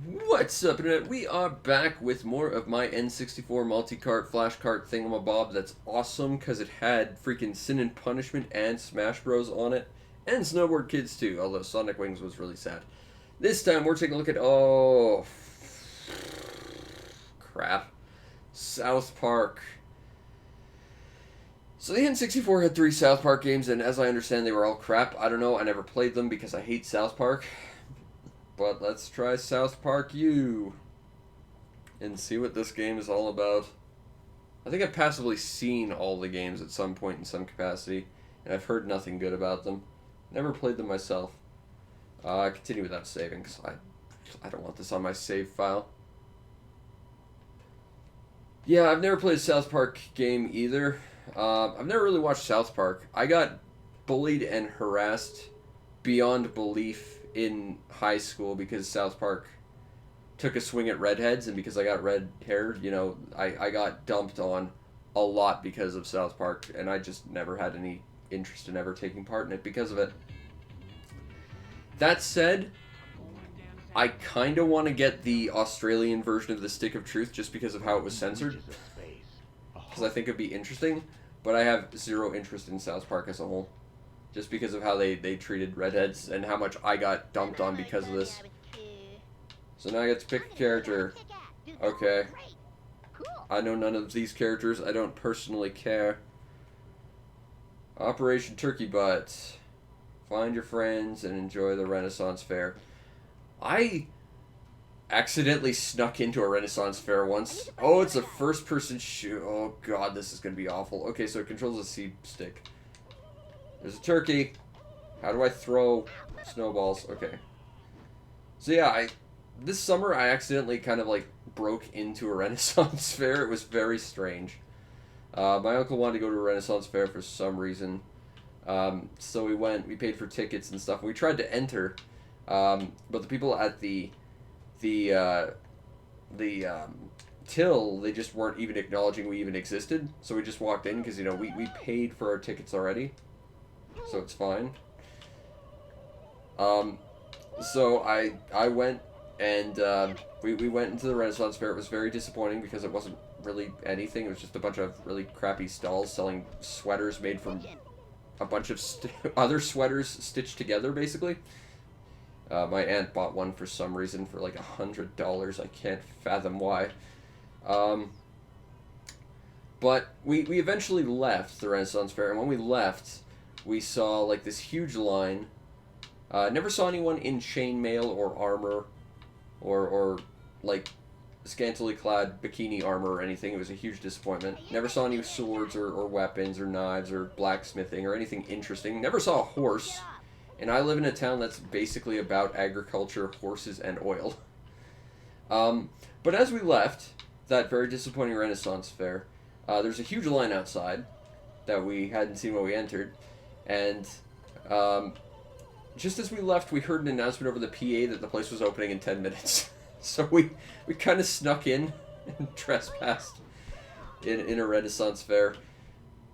What's up, Internet? We are back with more of my N64 multi-cart flash cart thingamabob that's awesome because it had freaking Sin and Punishment and Smash Bros. On it, and Snowboard Kids too, although Sonic Wings was really sad. This time we're taking a look at, oh, crap, South Park. So the N64 had 3 South Park games, and as I understand they were all crap. I don't know, I never played them because I hate South Park. But let's try South Park U and see what this game is all about. I think I've passively seen all the games at some point in some capacity, and I've heard nothing good about them. Never played them myself. Continue without saving, because I don't want this on my save file. Yeah, I've never played a South Park game either. I've never really watched South Park. I got bullied and harassed beyond belief in high school because South Park took a swing at redheads, and because I got red hair, you know, I got dumped on a lot because of South Park, and I just never had any interest in ever taking part in it because of it. That said, I kind of want to get the Australian version of the Stick of Truth just because of how it was censored, because I think it'd be interesting, but I have zero interest in South Park as a whole. Just because of how they treated redheads and how much I got dumped on because of this. So now I get to pick a character. Okay. I know none of these characters. I don't personally care. Operation Turkey Butt. Find your friends and enjoy the Renaissance Fair. I accidentally snuck into a Renaissance Fair once. Oh, it's a first-person shoot. Oh god, this is going to be awful. Okay, so it controls a C stick. There's a turkey. How do I throw snowballs? Okay. So yeah, this summer I accidentally kind of like broke into a Renaissance Fair. It was very strange. My uncle wanted to go to a Renaissance Fair for some reason. So we went, we paid for tickets and stuff. We tried to enter, but the people at the till, they just weren't even acknowledging we even existed. So we just walked in because, you know, we paid for our tickets already. So it's fine. So I went and we went into the Renaissance Fair. It was very disappointing because it wasn't really anything. It was just a bunch of really crappy stalls selling sweaters made from a bunch of other sweaters stitched together, basically. My aunt bought one for some reason for like $100. I can't fathom why. But we eventually left the Renaissance Fair, and when we left, we saw like this huge line. Never saw anyone in chainmail or armor, or like scantily clad bikini armor or anything. It was a huge disappointment. Never saw any swords or weapons or knives or blacksmithing or anything interesting. Never saw a horse, and I live in a town that's basically about agriculture, horses, and oil. But as we left that very disappointing Renaissance Fair, there's a huge line outside that we hadn't seen when we entered. And just as we left, we heard an announcement over the PA that the place was opening in 10 minutes. So we kind of snuck in and trespassed in a Renaissance Fair.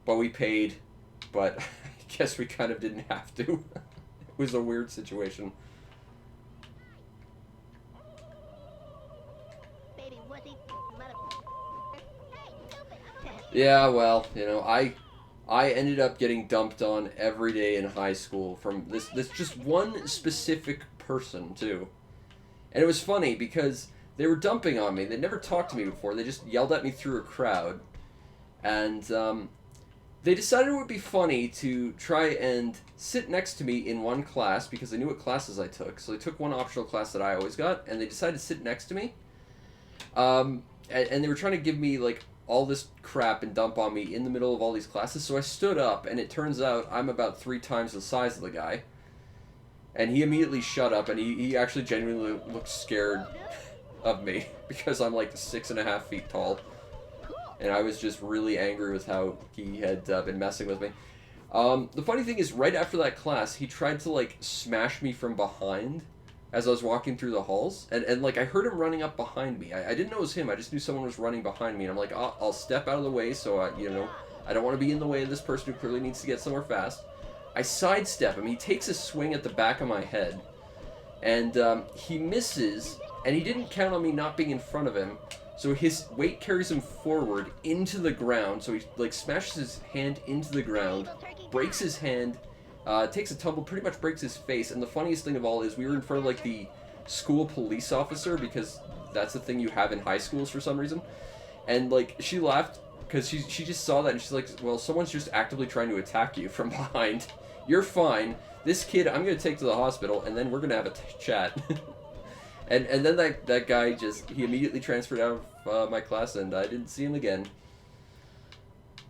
But we paid, but I guess we kind of didn't have to. It was a weird situation. Yeah, well, you know, I ended up getting dumped on every day in high school from this just one specific person, too. And it was funny because they were dumping on me. They'd never talked to me before. They just yelled at me through a crowd. And they decided it would be funny to try and sit next to me in one class because they knew what classes I took. So they took one optional class that I always got, and they decided to sit next to me. And they were trying to give me, like, all this crap and dump on me in the middle of all these classes. So I stood up, and it turns out I'm about 3 times the size of the guy. And he immediately shut up, and he actually genuinely looked scared of me because I'm like 6.5 feet tall. And I was just really angry with how he had been messing with me. The funny thing is, right after that class, he tried to like smash me from behind as I was walking through the halls, and like I heard him running up behind me. I didn't know it was him. I just knew someone was running behind me, and I'm like, I'll step out of the way, so you know, I don't want to be in the way of this person who clearly needs to get somewhere fast. I sidestep him. He takes a swing at the back of my head, and he misses, and he didn't count on me not being in front of him, so his weight carries him forward into the ground, so he, like, smashes his hand into the ground, breaks his hand, takes a tumble, pretty much breaks his face, and the funniest thing of all is we were in front of, like, the school police officer, because that's the thing you have in high schools for some reason, and, like, she laughed, because she just saw that, and she's like, well, someone's just actively trying to attack you from behind. You're fine. This kid, I'm going to take to the hospital, and then we're going to have a chat. and then that guy he immediately transferred out of my class, and I didn't see him again.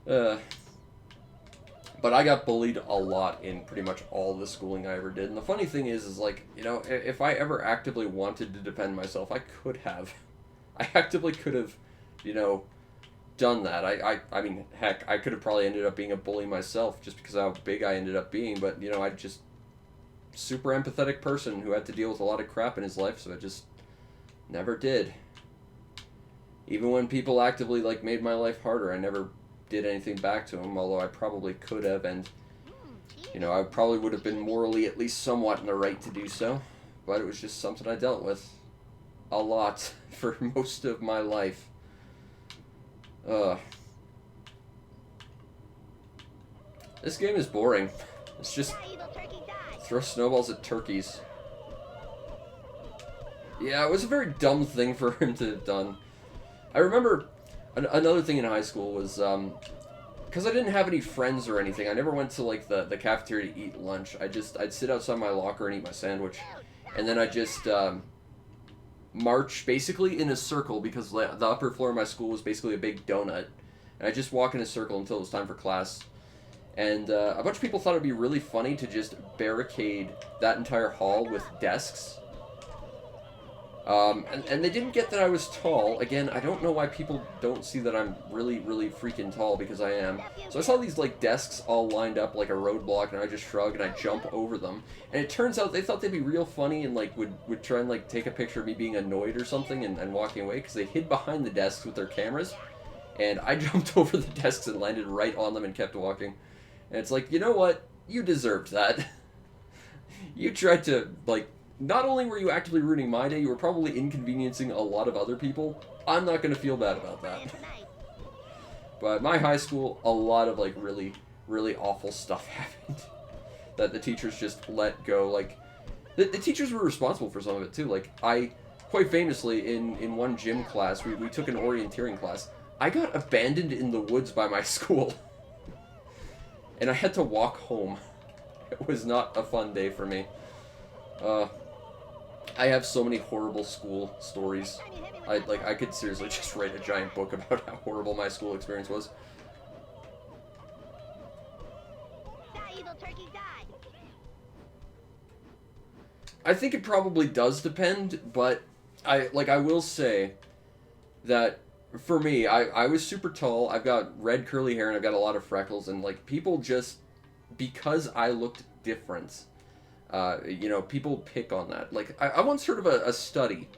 But I got bullied a lot in pretty much all the schooling I ever did. And the funny thing is like, you know, if I ever actively wanted to defend myself, I could have. I actively could have, you know, done that. I mean, heck, I could have probably ended up being a bully myself just because of how big I ended up being, but, you know, I just super empathetic person who had to deal with a lot of crap in his life, so I just never did. Even when people actively, like, made my life harder, I never did anything back to them, although I probably could have, and, you know, I probably would have been morally at least somewhat in the right to do so, but it was just something I dealt with a lot for most of my life. This game is boring. It's just throw snowballs at turkeys. Yeah, it was a very dumb thing for him to have done. I remember another thing in high school was, because I didn't have any friends or anything, I never went to, like, the cafeteria to eat lunch. I'd sit outside my locker and eat my sandwich. And then I'd just, march basically in a circle, because the upper floor of my school was basically a big donut. And I'd just walk in a circle until it was time for class. And a bunch of people thought it'd be really funny to just barricade that entire hall with desks. And they didn't get that I was tall. Again, I don't know why people don't see that I'm really, really freaking tall, because I am. So I saw these, like, desks all lined up like a roadblock, and I just shrug and I jump over them. And it turns out they thought they'd be real funny and, like, would try and, like, take a picture of me being annoyed or something and walking away, because they hid behind the desks with their cameras. And I jumped over the desks and landed right on them and kept walking. And it's like, you know what? You deserved that. You tried to, like, not only were you actively ruining my day, you were probably inconveniencing a lot of other people. I'm not going to feel bad about that. But my high school, a lot of, like, really, really awful stuff happened that the teachers just let go. Like, the teachers were responsible for some of it, too. Like, quite famously, in one gym class, we took an orienteering class. I got abandoned in the woods by my school. And I had to walk home. It was not a fun day for me. I have so many horrible school stories. I could seriously just write a giant book about how horrible my school experience was. I think it probably does depend, but I will say that for me, I was super tall, I've got red curly hair, and I've got a lot of freckles, and, like, people just, because I looked different, you know, people pick on that. Like, I once heard of a study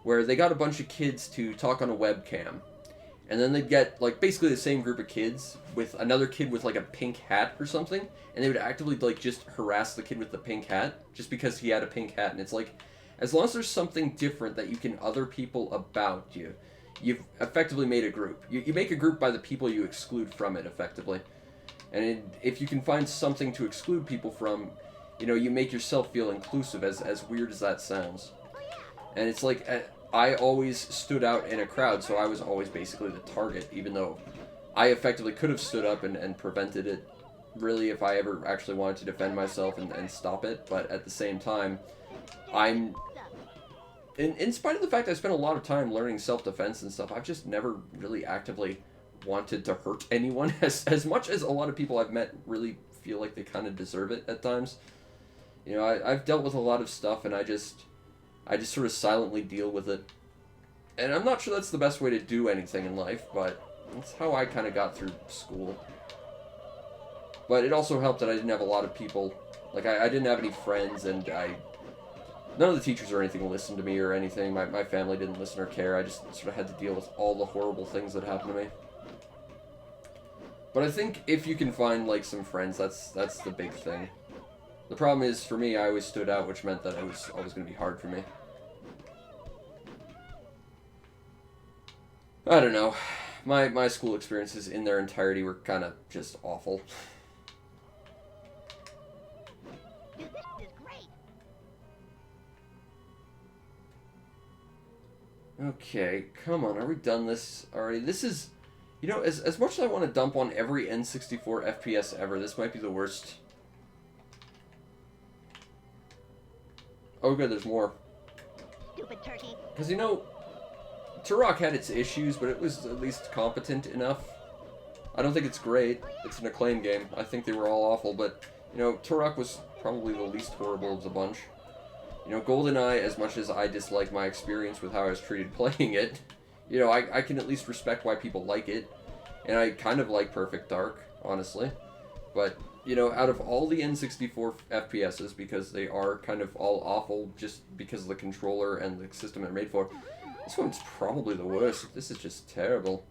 where they got a bunch of kids to talk on a webcam, and then they'd get, like, basically the same group of kids with another kid with, like, a pink hat or something, and they would actively, like, just harass the kid with the pink hat, just because he had a pink hat, and it's like, as long as there's something different that you can other people about you, you've effectively made a group. You make a group by the people you exclude from it, effectively. And if you can find something to exclude people from, you know, you make yourself feel inclusive, as weird as that sounds. And it's like, I always stood out in a crowd, so I was always basically the target, even though I effectively could have stood up and prevented it, really, if I ever actually wanted to defend myself and stop it. But at the same time, in spite of the fact I spent a lot of time learning self-defense and stuff, I've just never really actively wanted to hurt anyone, as much as a lot of people I've met really feel like they kind of deserve it at times. You know, I've dealt with a lot of stuff, and I just sort of silently deal with it. And I'm not sure that's the best way to do anything in life, but that's how I kind of got through school. But it also helped that I didn't have a lot of people, like, I didn't have any friends, and none of the teachers or anything listened to me or anything. My family didn't listen or care. I just sort of had to deal with all the horrible things that happened to me. But I think if you can find, like, some friends, that's the big thing. The problem is, for me, I always stood out, which meant that it was always going to be hard for me. I don't know. My school experiences in their entirety were kind of just awful. Dude, this is great. Okay, come on, are we done this already? This is, you know, as much as I want to dump on every N64 FPS ever, this might be the worst. Oh good, there's more. Stupid turkey. Because, you know, Turok had its issues, but it was at least competent enough. I don't think it's great. It's an acclaimed game. I think they were all awful, but, you know, Turok was probably the least horrible of the bunch. You know, GoldenEye, as much as I dislike my experience with how I was treated playing it, you know, I can at least respect why people like it. And I kind of like Perfect Dark, honestly. But, you know, out of all the N64 FPSs, because they are kind of all awful just because of the controller and the system they're made for, this one's probably the worst. This is just terrible.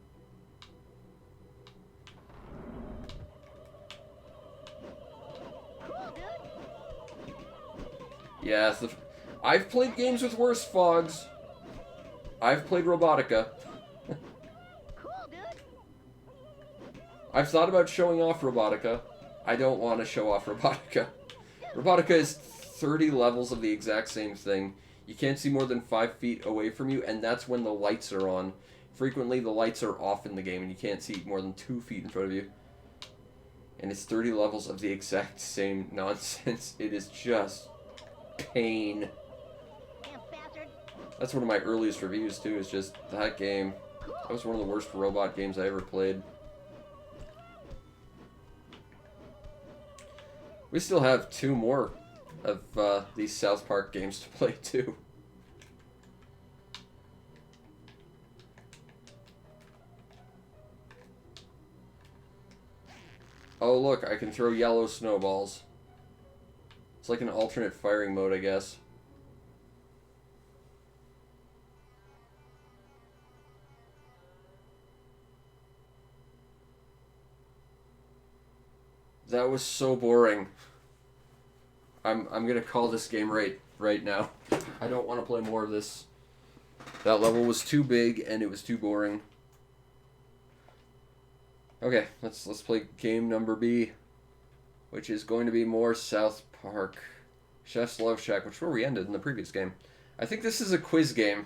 Cool, dude. Yeah, I've played games with worse fogs. I've played Robotica. Cool, dude. I've thought about showing off Robotica. I don't want to show off Robotica. Robotica is 30 levels of the exact same thing. You can't see more than 5 feet away from you, and that's when the lights are on. Frequently, the lights are off in the game, and you can't see more than 2 feet in front of you. And it's 30 levels of the exact same nonsense. It is just pain. Damn bastard. That's one of my earliest reviews, too, is just that game. That was one of the worst robot games I ever played. We still have 2 more of these South Park games to play, too. Oh, look, I can throw yellow snowballs. It's like an alternate firing mode, I guess. That was so boring. I'm gonna call this game right now. I don't want to play more of this. That level was too big and it was too boring. Okay, let's play game number B, which is going to be more South Park. Chef's Love Shack, which is where we ended in the previous game. I think this is a quiz game,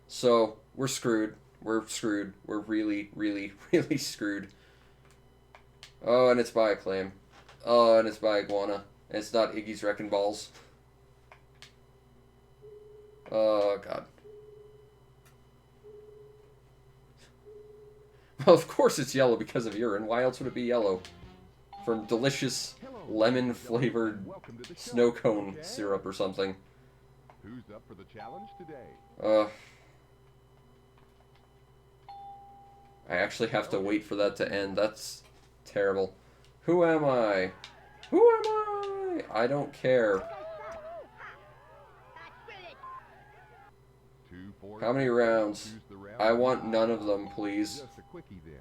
so we're screwed. We're screwed. We're really, really, really screwed. Oh, and it's by Acclaim. Oh, and it's by Iguana. And it's not Iggy's Wrecking Balls. Oh, God. Well, of course it's yellow because of urine. Why else would it be yellow? From delicious lemon-flavored snow cone syrup or something. Who's up for the challenge today? I actually have to wait for that to end. That's terrible. Who am I? Who am I? I don't care. How many rounds? I want none of them, please. Just a quickie then.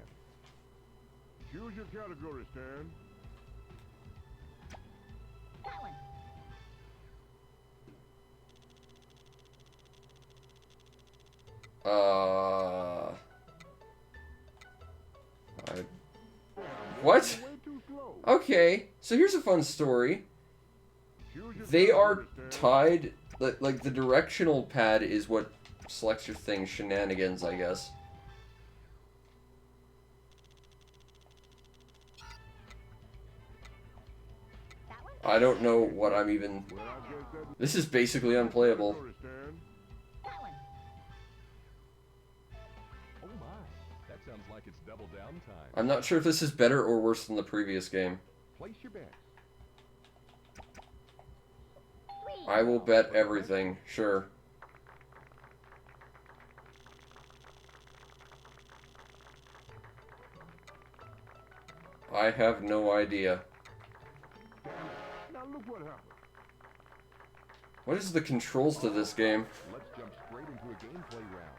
Choose your category, Stan. That one. What? Okay, so here's a fun story. They are tied, like the directional pad is what selects your thing, shenanigans, I guess. I don't know what I'm even... This is basically unplayable. That one. Oh my, that sounds like it's double down time. I'm not sure if this is better or worse than the previous game. Place your bet. I will bet everything, sure. I have no idea. Now look what happened. What is the controls to this game? Let's jump straight into a gameplay round.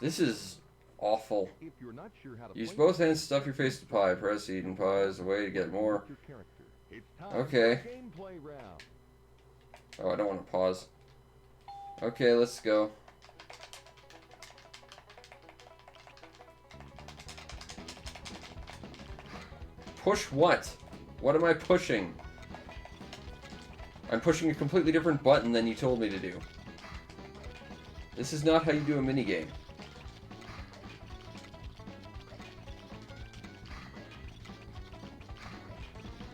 This is awful. If you're not sure how to Use play both hands to stuff your face to pie. Press eat and pie is a way to get more. your character. It's time Okay. for a gameplay round. Oh, I don't want to pause. Okay, let's go. Push what? What am I pushing? I'm pushing a completely different button than you told me to do. This is not how you do a minigame.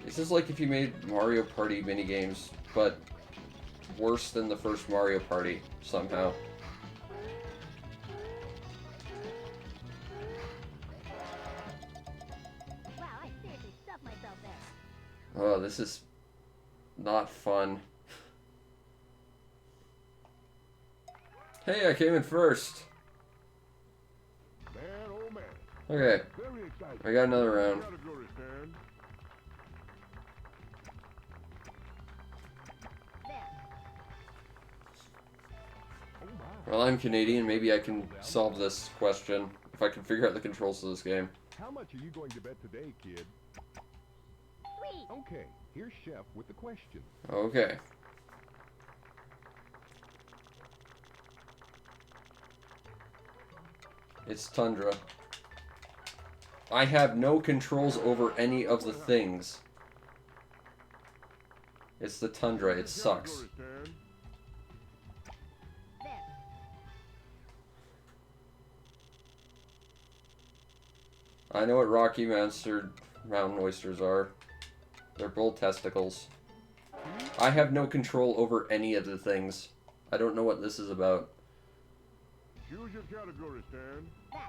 This is like if you made Mario Party minigames, but worse than the first Mario Party, somehow. Wow, I seriously stuffed myself there. Oh, this is not fun. Hey, I came in first. Man, oh man. Okay, Very exciting. I got another round. Category stand. There. Oh my. Well, I'm Canadian. Maybe I can solve this question if I can figure out the controls of this game. How much are you going to bet today, kid? Sweet. Okay, here's Chef with the question. Okay. It's Tundra. I have no controls over any of the things. It's the Tundra. It sucks. Category stand. There. I know what Rocky Mountain oysters are. They're bull testicles. I have no control over any of the things. I don't know what this is about. Choose your category stand. That.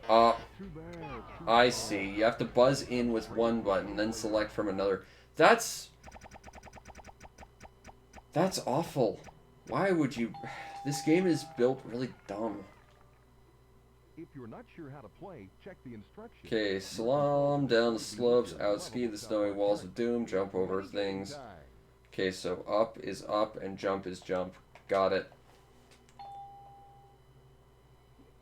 That one? Too bad. I see. You have to buzz in with one button, then select from another. That's awful. Why would you... This game is built really dumb. If you're not sure how to play, check the instructions. Okay, slalom down the slopes, outski the snowy walls of doom, jump over things. Okay, so up is up and jump is jump. Got it.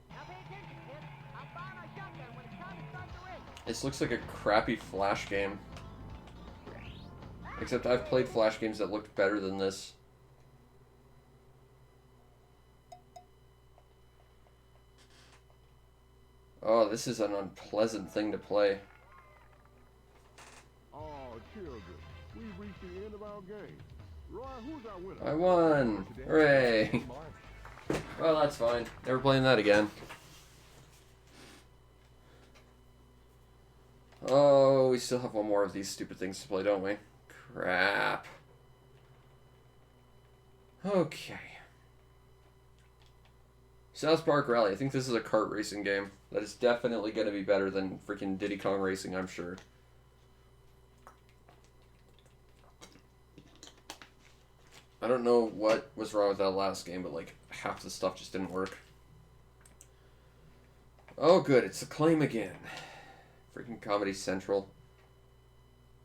Now pay attention, kid. I'll fire my shotgun when it's time to start the race. This looks like a crappy Flash game. Except I've played Flash games that looked better than this. Oh, this is an unpleasant thing to play. Oh, children, we've reached the end of our game. Roy, who's our winner? I won! Hooray! Well, that's fine. Never playing that again. Oh, we still have one more of these stupid things to play, don't we? Crap. Okay. South Park Rally. I think this is a kart racing game. That is definitely going to be better than freaking Diddy Kong Racing, I'm sure. I don't know what was wrong with that last game, but like half the stuff just didn't work. Oh good, it's Acclaim again. Freaking Comedy Central.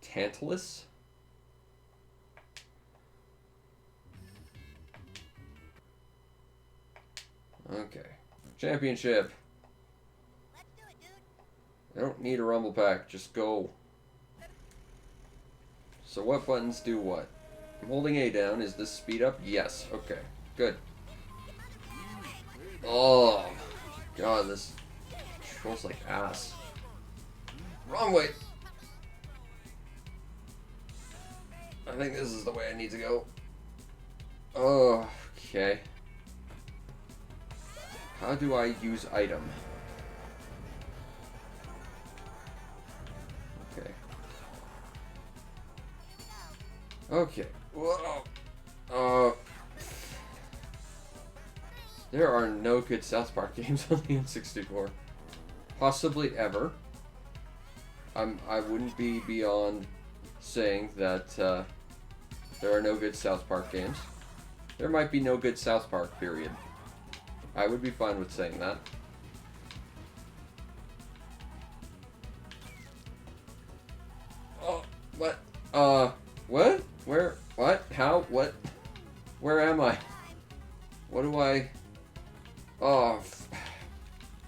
Tantalus? Okay. Championship. Let's do it, dude. I don't need a rumble pack, just go. So what buttons do what? I'm holding A down. Is this speed up? Yes. Okay. Good. Oh, God, this controls like ass. Wrong way. I think this is the way I need to go. Oh, okay. How do I use item? Okay. Okay. Whoa. There are no good South Park games on the N64. Possibly ever. I wouldn't be beyond saying that there are no good South Park games. There might be no good South Park, period. I would be fine with saying that. Oh, what? What? Where? What? How? What? Where am I? What do I... Oh,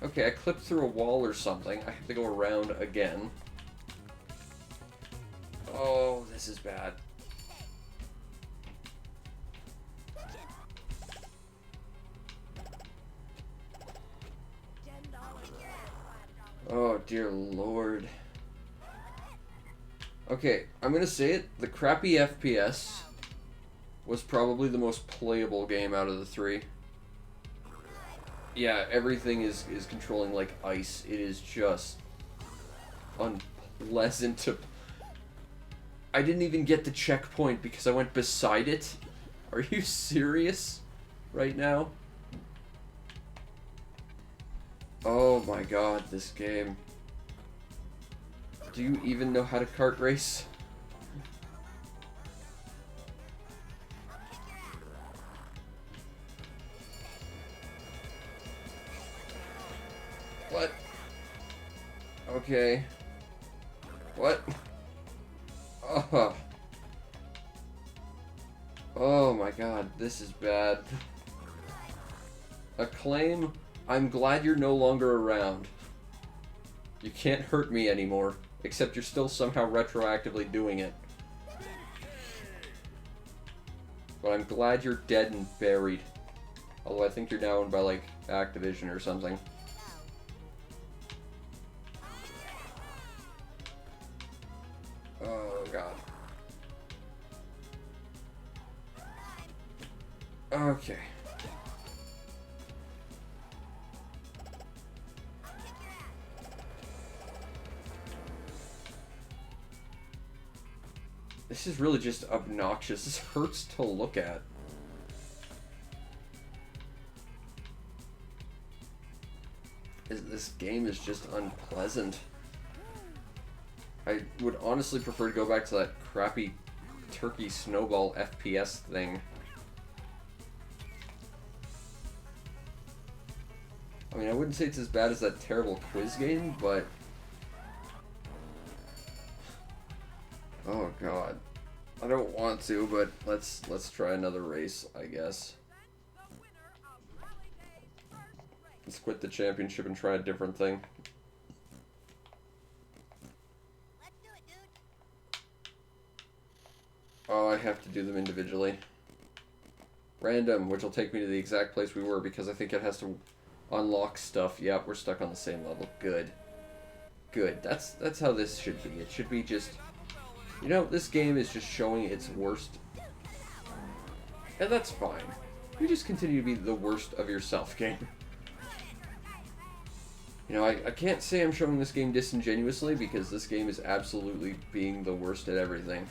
Okay, I clipped through a wall or something. I have to go around again. Oh, this is bad. Oh, dear Lord. Okay, I'm gonna say it. The crappy FPS was probably the most playable game out of the three. Yeah, everything is controlling like ice. It is just unpleasant to... I didn't even get the checkpoint because I went beside it. Are you serious right now? Oh my god, this game. Do you even know how to kart race? What? Okay. What? Oh. Oh my god, this is bad. Acclaim, I'm glad you're no longer around. You can't hurt me anymore, except you're still somehow retroactively doing it. But I'm glad you're dead and buried. Although I think you're now owned by, like, Activision or something. Oh, God. Okay. This is really just obnoxious. This hurts to look at. This game is just unpleasant. I would honestly prefer to go back to that crappy turkey snowball FPS thing. I mean, I wouldn't say it's as bad as that terrible quiz game, but... Oh god. I don't want to, but let's try another race, I guess. Let's quit the championship and try a different thing. Let's do it, dude. Oh, I have to do them individually. Random, which will take me to the exact place we were because I think it has to unlock stuff. Yep, we're stuck on the same level. Good. Good. That's how this should be. It should be just... You know, this game is just showing its worst. And that's fine. You just continue to be the worst of yourself, game. You know, I can't say I'm showing this game disingenuously because this game is absolutely being the worst at everything.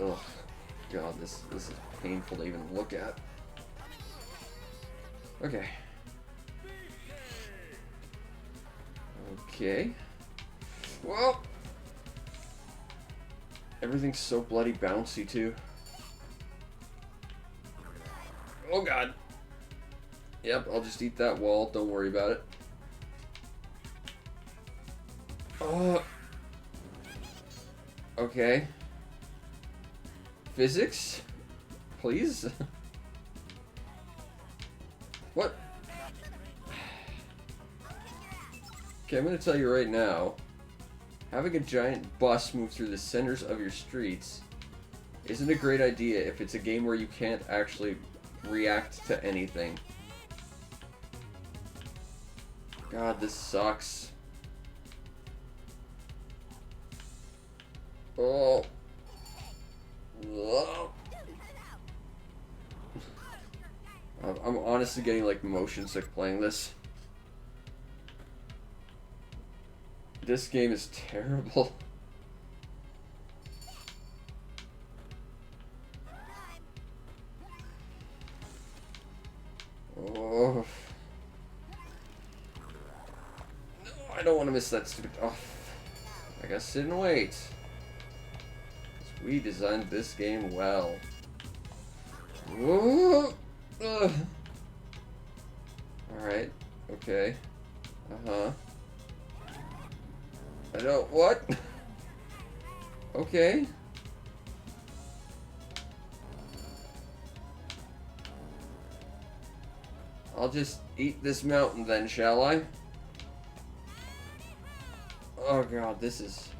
Ugh. God, this is painful to even look at. Okay. Okay. Well... Everything's so bloody bouncy, too. Oh, God. Yep, I'll just eat that wall. Don't worry about it. Okay. Physics? Please? What? Okay, I'm gonna tell you right now. Having a giant bus move through the centers of your streets isn't a great idea if it's a game where you can't actually react to anything. God, this sucks. Oh. Ugh. I'm honestly getting like motion sick playing this. This game is terrible. Oh. No, I don't want to miss that stupid... Oh. I gotta sit and wait. 'Cause we designed this game well. Whoa. Alright. Okay. Uh-huh. I don't... What? Okay. I'll just eat this mountain then, shall I? Oh god, this is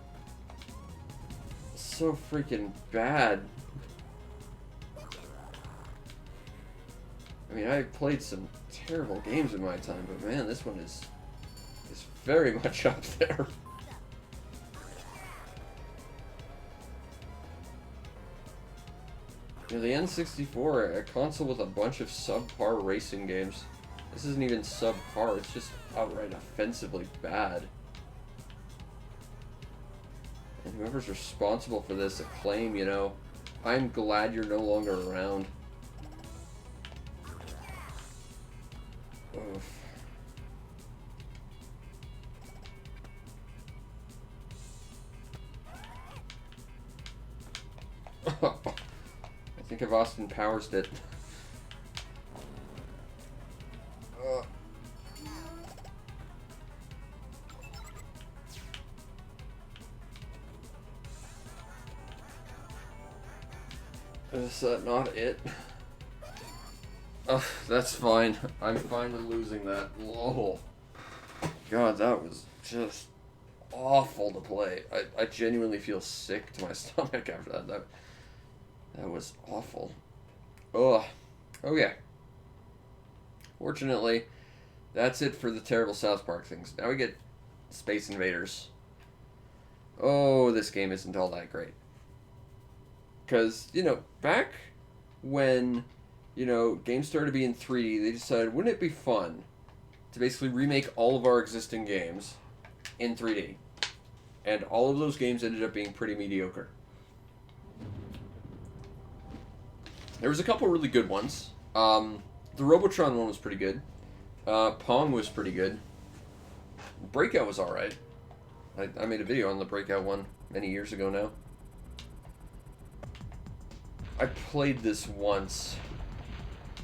so freaking bad. I mean, I've played some terrible games in my time, but man, this one is very much up there. You know, the N64, a console with a bunch of subpar racing games. This isn't even subpar, it's just outright offensively bad. And whoever's responsible for this, Acclaim, you know, I'm glad you're no longer around. Oof. I think I've Austin Powers it. Is that not it? Oh, that's fine. I'm fine with losing that. Whoa. God, that was just awful to play. I genuinely feel sick to my stomach after that. That was awful. Ugh. Okay. Fortunately, that's it for the terrible South Park things. Now we get Space Invaders. Oh, this game isn't all that great. Because, you know, back when, you know, games started to be in 3D, they decided, wouldn't it be fun to basically remake all of our existing games in 3D? And all of those games ended up being pretty mediocre. There was a couple really good ones. The Robotron one was pretty good. Pong was pretty good. Breakout was alright. I made a video on the Breakout one many years ago now. I played this once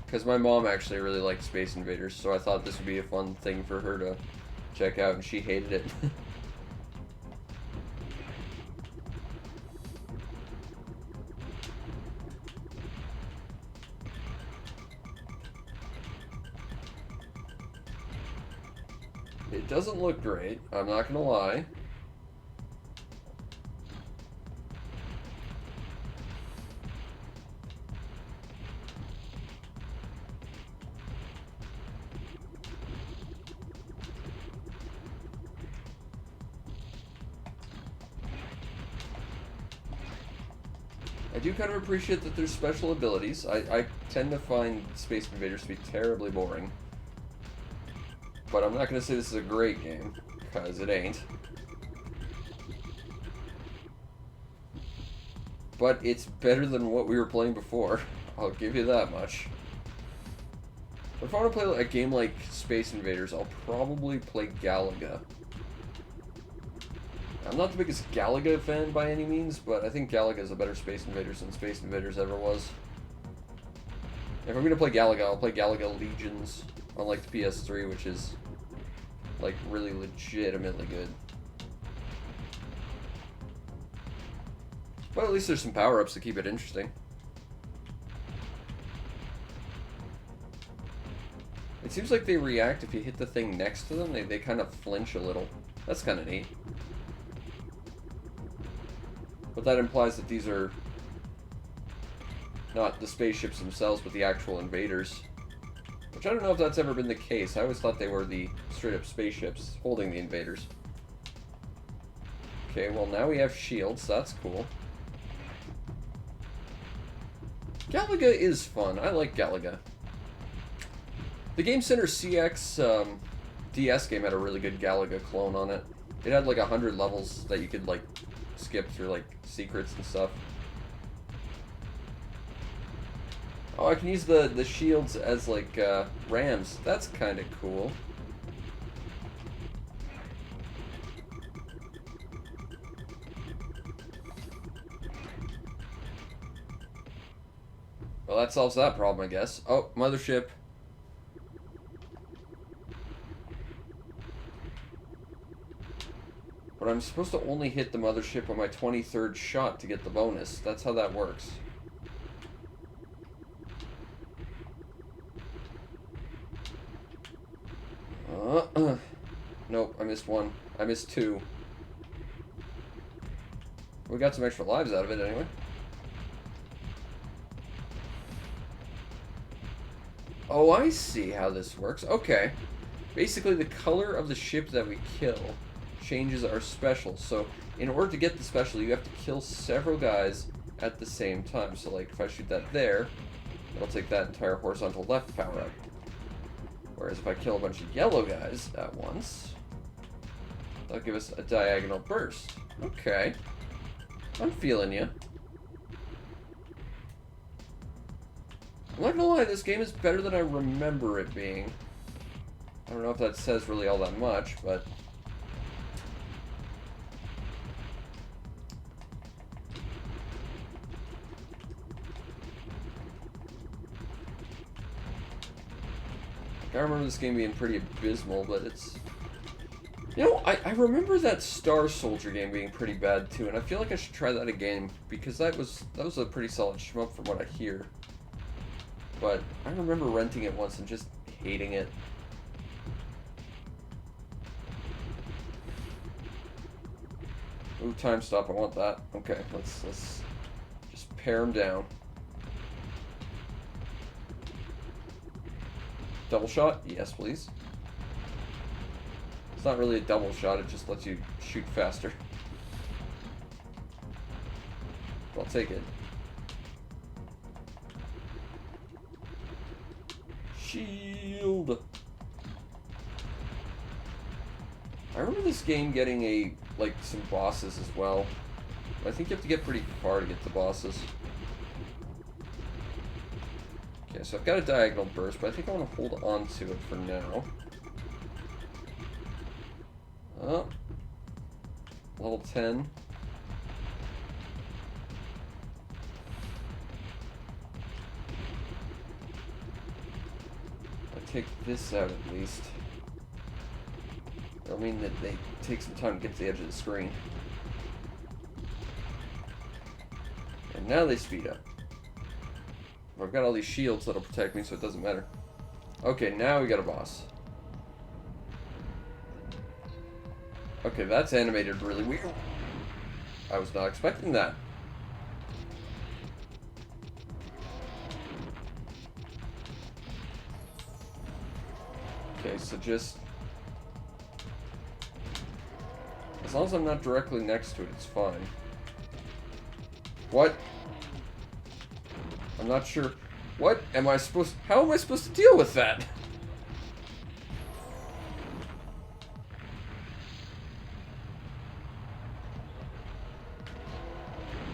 because my mom actually really liked Space Invaders, so I thought this would be a fun thing for her to check out, and she hated it. It doesn't look great, I'm not gonna lie. I do kind of appreciate that there's special abilities. I tend to find Space Invaders to be terribly boring. But I'm not going to say this is a great game, because it ain't. But it's better than what we were playing before. I'll give you that much. But if I want to play a game like Space Invaders, I'll probably play Galaga. I'm not the biggest Galaga fan by any means, but I think Galaga is a better Space Invaders than Space Invaders ever was. If I'm going to play Galaga, I'll play Galaga Legions on like the PS3, which is like really legitimately good. But at least there's some power-ups to keep it interesting. It seems like they react if you hit the thing next to them. They kind of flinch a little. That's kind of neat. But that implies that these are not the spaceships themselves, but the actual invaders. Which I don't know if that's ever been the case. I always thought they were the straight-up spaceships holding the invaders. Okay, well now we have shields. That's cool. Galaga is fun. I like Galaga. The Game Center CX DS game had a really good Galaga clone on it. It had like 100 levels that you could like skip through like secrets and stuff. Oh, I can use the shields as like rams. That's kind of cool. Well, that solves that problem, I guess. Oh, mothership. But I'm supposed to only hit the mothership on my 23rd shot to get the bonus. That's how that works. Nope, I missed one. I missed two. We got some extra lives out of it anyway. Oh, I see how this works. Okay. Basically, the color of the ship that we kill changes our special. So, in order to get the special, you have to kill several guys at the same time. So, like, if I shoot that there, it'll take that entire horizontal left power up. Whereas if I kill a bunch of yellow guys at once, that'll give us a diagonal burst. Okay. I'm feeling you. I'm not gonna lie, this game is better than I remember it being. I don't know if that says really all that much, but... I remember this game being pretty abysmal, but it's... You know, I remember that Star Soldier game being pretty bad too, and I feel like I should try that again, because that was a pretty solid shmup from what I hear. But I remember renting it once and just hating it. Ooh, time stop, I want that. Okay, let's just pare him down. Double shot? Yes, please. It's not really a double shot, it just lets you shoot faster. I'll take it. Shield! I remember this game getting some bosses as well. I think you have to get pretty far to get the bosses. Okay, so I've got a diagonal burst, but I think I want to hold on to it for now. Oh. Level 10. I'll take this out at least. That'll mean that they take some time to get to the edge of the screen. And now they speed up. I've got all these shields that'll protect me, so it doesn't matter. Okay, now we got a boss. Okay, that's animated really weird. I was not expecting that. Okay, so just... as long as I'm not directly next to it, it's fine. What? I'm not sure. What am I supposed... how am I supposed to deal with that?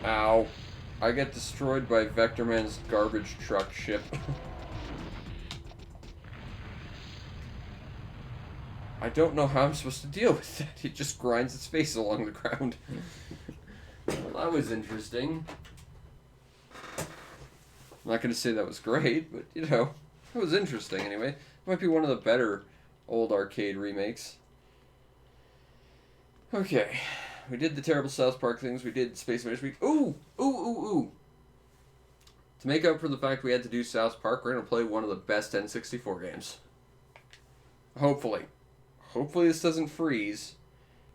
Ow. I get destroyed by Vector Man's garbage truck ship. I don't know how I'm supposed to deal with that. It just grinds its face along the ground. Well, that was interesting. I'm not going to say that was great, but, you know, it was interesting anyway. It might be one of the better old arcade remakes. Okay. We did the terrible South Park things. We did Space Invaders. Ooh! Ooh, ooh, ooh! To make up for the fact we had to do South Park, we're going to play one of the best N64 games. Hopefully. Hopefully this doesn't freeze,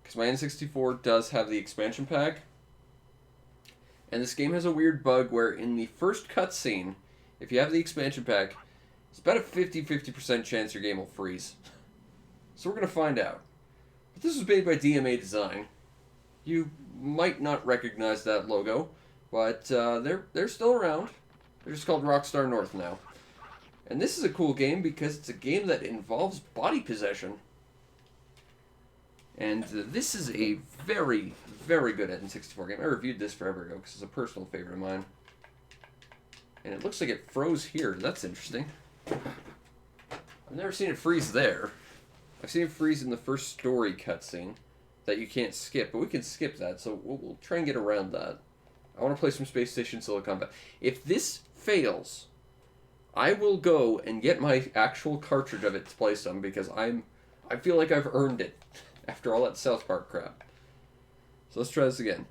because my N64 does have the expansion pack. And this game has a weird bug where in the first cutscene, if you have the expansion pack, it's about a 50% chance your game will freeze. So we're going to find out. But this was made by DMA Design. You might not recognize that logo, but they're still around. They're just called Rockstar North now. And this is a cool game because it's a game that involves body possession. And this is a very, very good N64 game. I reviewed this forever ago because it's a personal favorite of mine. And it looks like it froze here. That's interesting. I've never seen it freeze there. I've seen it freeze in the first story cutscene that you can't skip, but we can skip that, so we'll try and get around that. I want to play some Space Station Solo Combat. If this fails, I will go and get my actual cartridge of it to play some, because I feel like I've earned it after all that South Park crap. So let's try this again.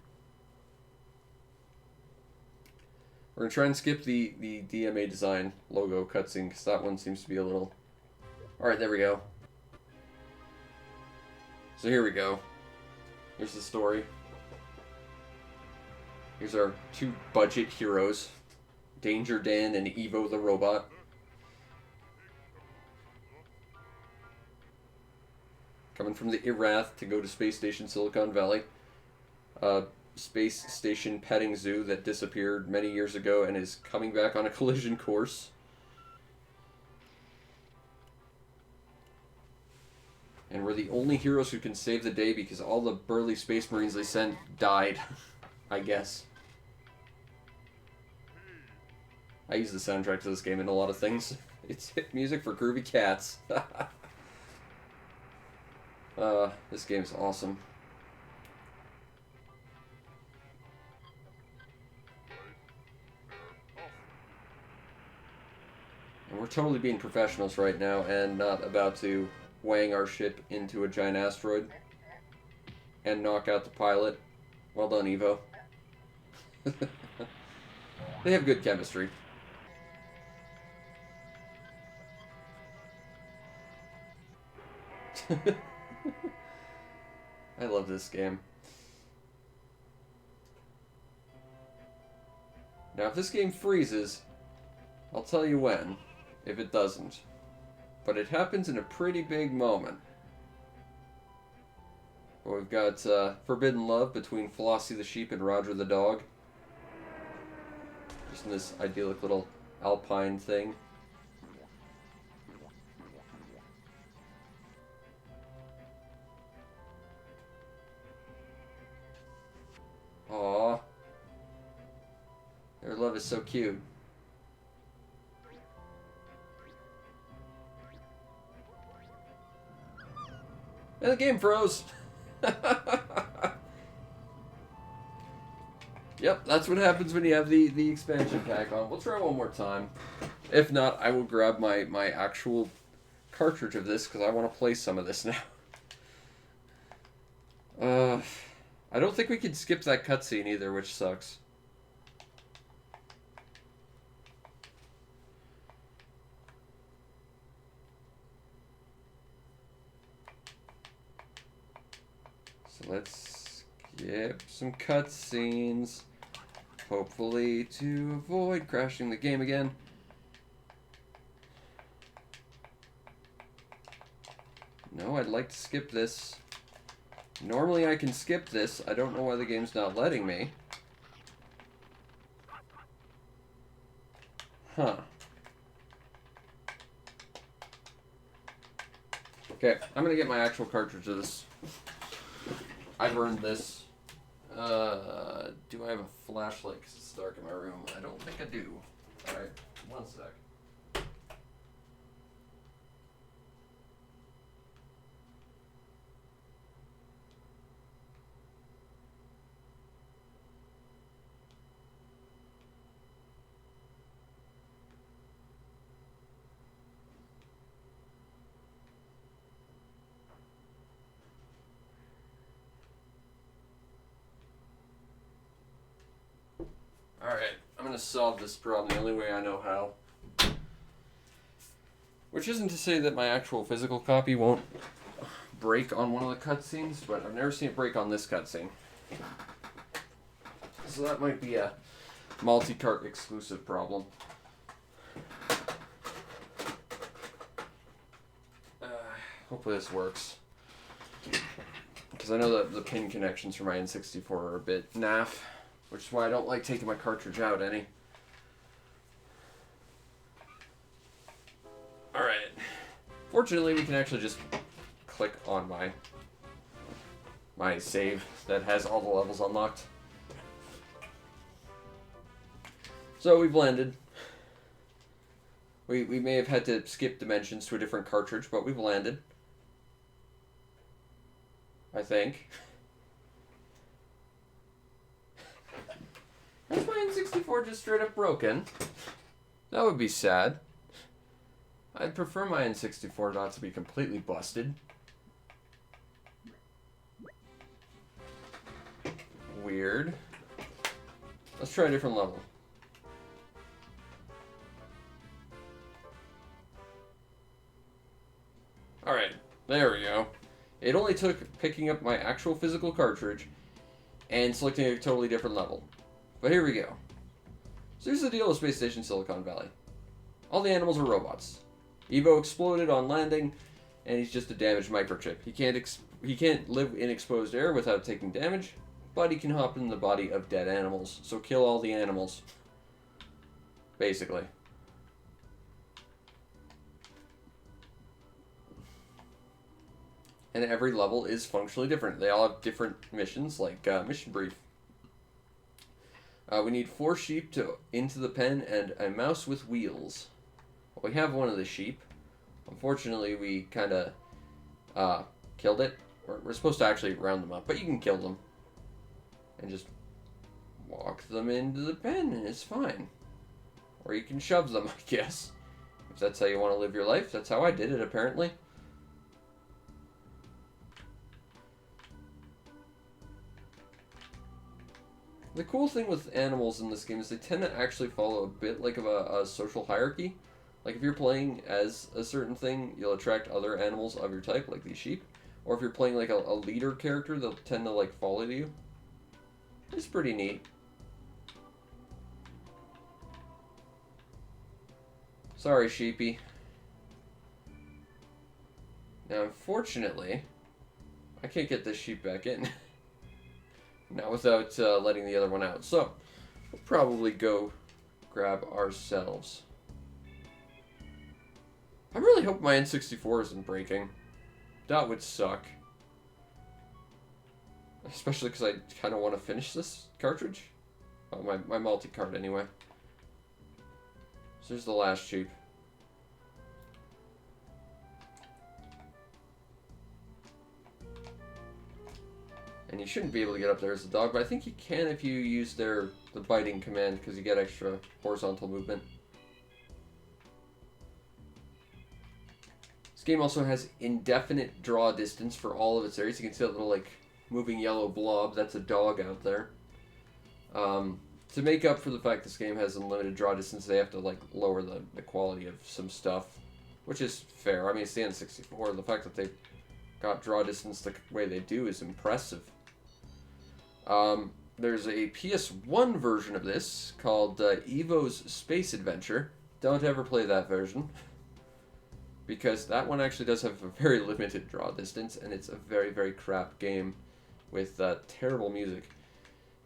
We're going to try and skip the DMA Design logo cutscene, because that one seems to be a little... Alright, there we go. So here we go. Here's the story. Here's our two budget heroes, Danger Dan and Evo the Robot. Coming from the Irath to go to Space Station Silicon Valley. Space Station petting zoo that disappeared many years ago and is coming back on a collision course. And we're the only heroes who can save the day because all the burly Space Marines they sent died, I guess. I use the soundtrack to this game in a lot of things. It's hit music for groovy cats. This game's awesome. And we're totally being professionals right now and not about to wang our ship into a giant asteroid and knock out the pilot. Well done, Evo. They have good chemistry. I love this game. Now, if this game freezes, I'll tell you when, if it doesn't. But it happens in a pretty big moment. We've got forbidden love between Flossie the sheep and Roger the dog. Just in this idyllic little alpine thing. Aww. Their love is so cute. And the game froze. Yep, that's what happens when you have the expansion pack on. We'll try one more time. If not, I will grab my actual cartridge of this because I want to play some of this now. I don't think we can skip that cutscene either, which sucks. So let's skip some cutscenes, hopefully to avoid crashing the game again. No, I'd like to skip this. Normally I can skip this. I don't know why the game's not letting me. Huh. Okay, I'm gonna get my actual cartridge of this. I've earned this. Do I have a flashlight because it's dark in my room? I don't think I do. Alright, one sec. Alright, I'm gonna solve this problem the only way I know how. Which isn't to say that my actual physical copy won't break on one of the cutscenes, but I've never seen it break on this cutscene. So that might be a multi-cart exclusive problem. Hopefully this works. Because I know that the pin connections for my N64 are a bit naff. Which is why I don't like taking my cartridge out any. Alright. Fortunately, we can actually just click on my save that has all the levels unlocked. So we've landed. We may have had to skip dimensions to a different cartridge, but we've landed. I think. Is my N64 just straight up broken? That would be sad. I'd prefer my N64 not to be completely busted. Weird. Let's try a different level. Alright, there we go. It only took picking up my actual physical cartridge and selecting a totally different level. But here we go. So here's the deal with Space Station Silicon Valley. All the animals are robots. Evo exploded on landing, and he's just a damaged microchip. He can't live in exposed air without taking damage, but he can hop in the body of dead animals. So kill all the animals. Basically. And every level is functionally different. They all have different missions, like mission brief. We need 4 sheep into the pen and a mouse with wheels. Well, we have one of the sheep. Unfortunately, we kind of killed it. We're supposed to actually round them up, but you can kill them. And just walk them into the pen, and it's fine. Or you can shove them, I guess. If that's how you want to live your life. That's how I did it, apparently. The cool thing with animals in this game is they tend to actually follow a bit like of a social hierarchy. Like if you're playing as a certain thing, you'll attract other animals of your type, like these sheep. Or if you're playing like a leader character, they'll tend to like follow you. It's pretty neat. Sorry, sheepy. Now, unfortunately, I can't get this sheep back in. Not without letting the other one out. So, we'll probably go grab ourselves. I really hope my N64 isn't breaking. That would suck. Especially because I kind of want to finish this cartridge. Oh, my multi-card anyway. So there's the last sheep. And you shouldn't be able to get up there as a dog, but I think you can if you use the biting command, because you get extra horizontal movement. This game also has indefinite draw distance for all of its areas. You can see that little, like, moving yellow blob. That's a dog out there. To make up for the fact this game has unlimited draw distance, they have to, like, lower the quality of some stuff, which is fair. I mean, it's the N64. The fact that they got draw distance the way they do is impressive. There's a PS1 version of this called Evo's Space Adventure. Don't ever play that version, because that one actually does have a very limited draw distance, and it's a very, very crap game with terrible music.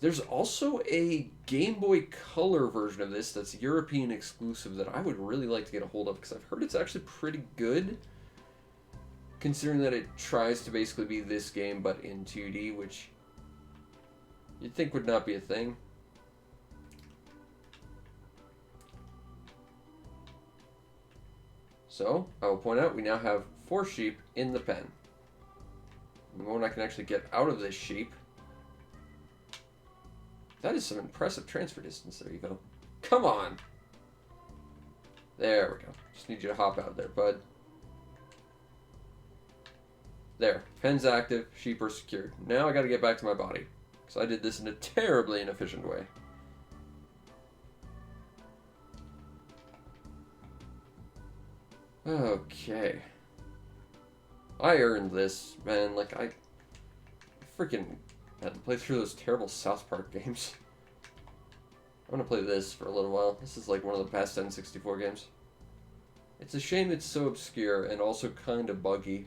There's also a Game Boy Color version of this that's European exclusive that I would really like to get a hold of, because I've heard it's actually pretty good, considering that it tries to basically be this game but in 2D, which you'd think would not be a thing. So, I will point out we now have 4 sheep in the pen. The moment I can actually get out of this sheep. That is some impressive transfer distance there, Evo. Come on! There we go. Just need you to hop out there, bud. There. Pen's active, sheep are secured. Now I gotta get back to my body, because I did this in a terribly inefficient way. Okay. I earned this, man. Like, I freaking had to play through those terrible South Park games. I'm gonna play this for a little while. This is like one of the best N64 games. It's a shame it's so obscure and also kind of buggy.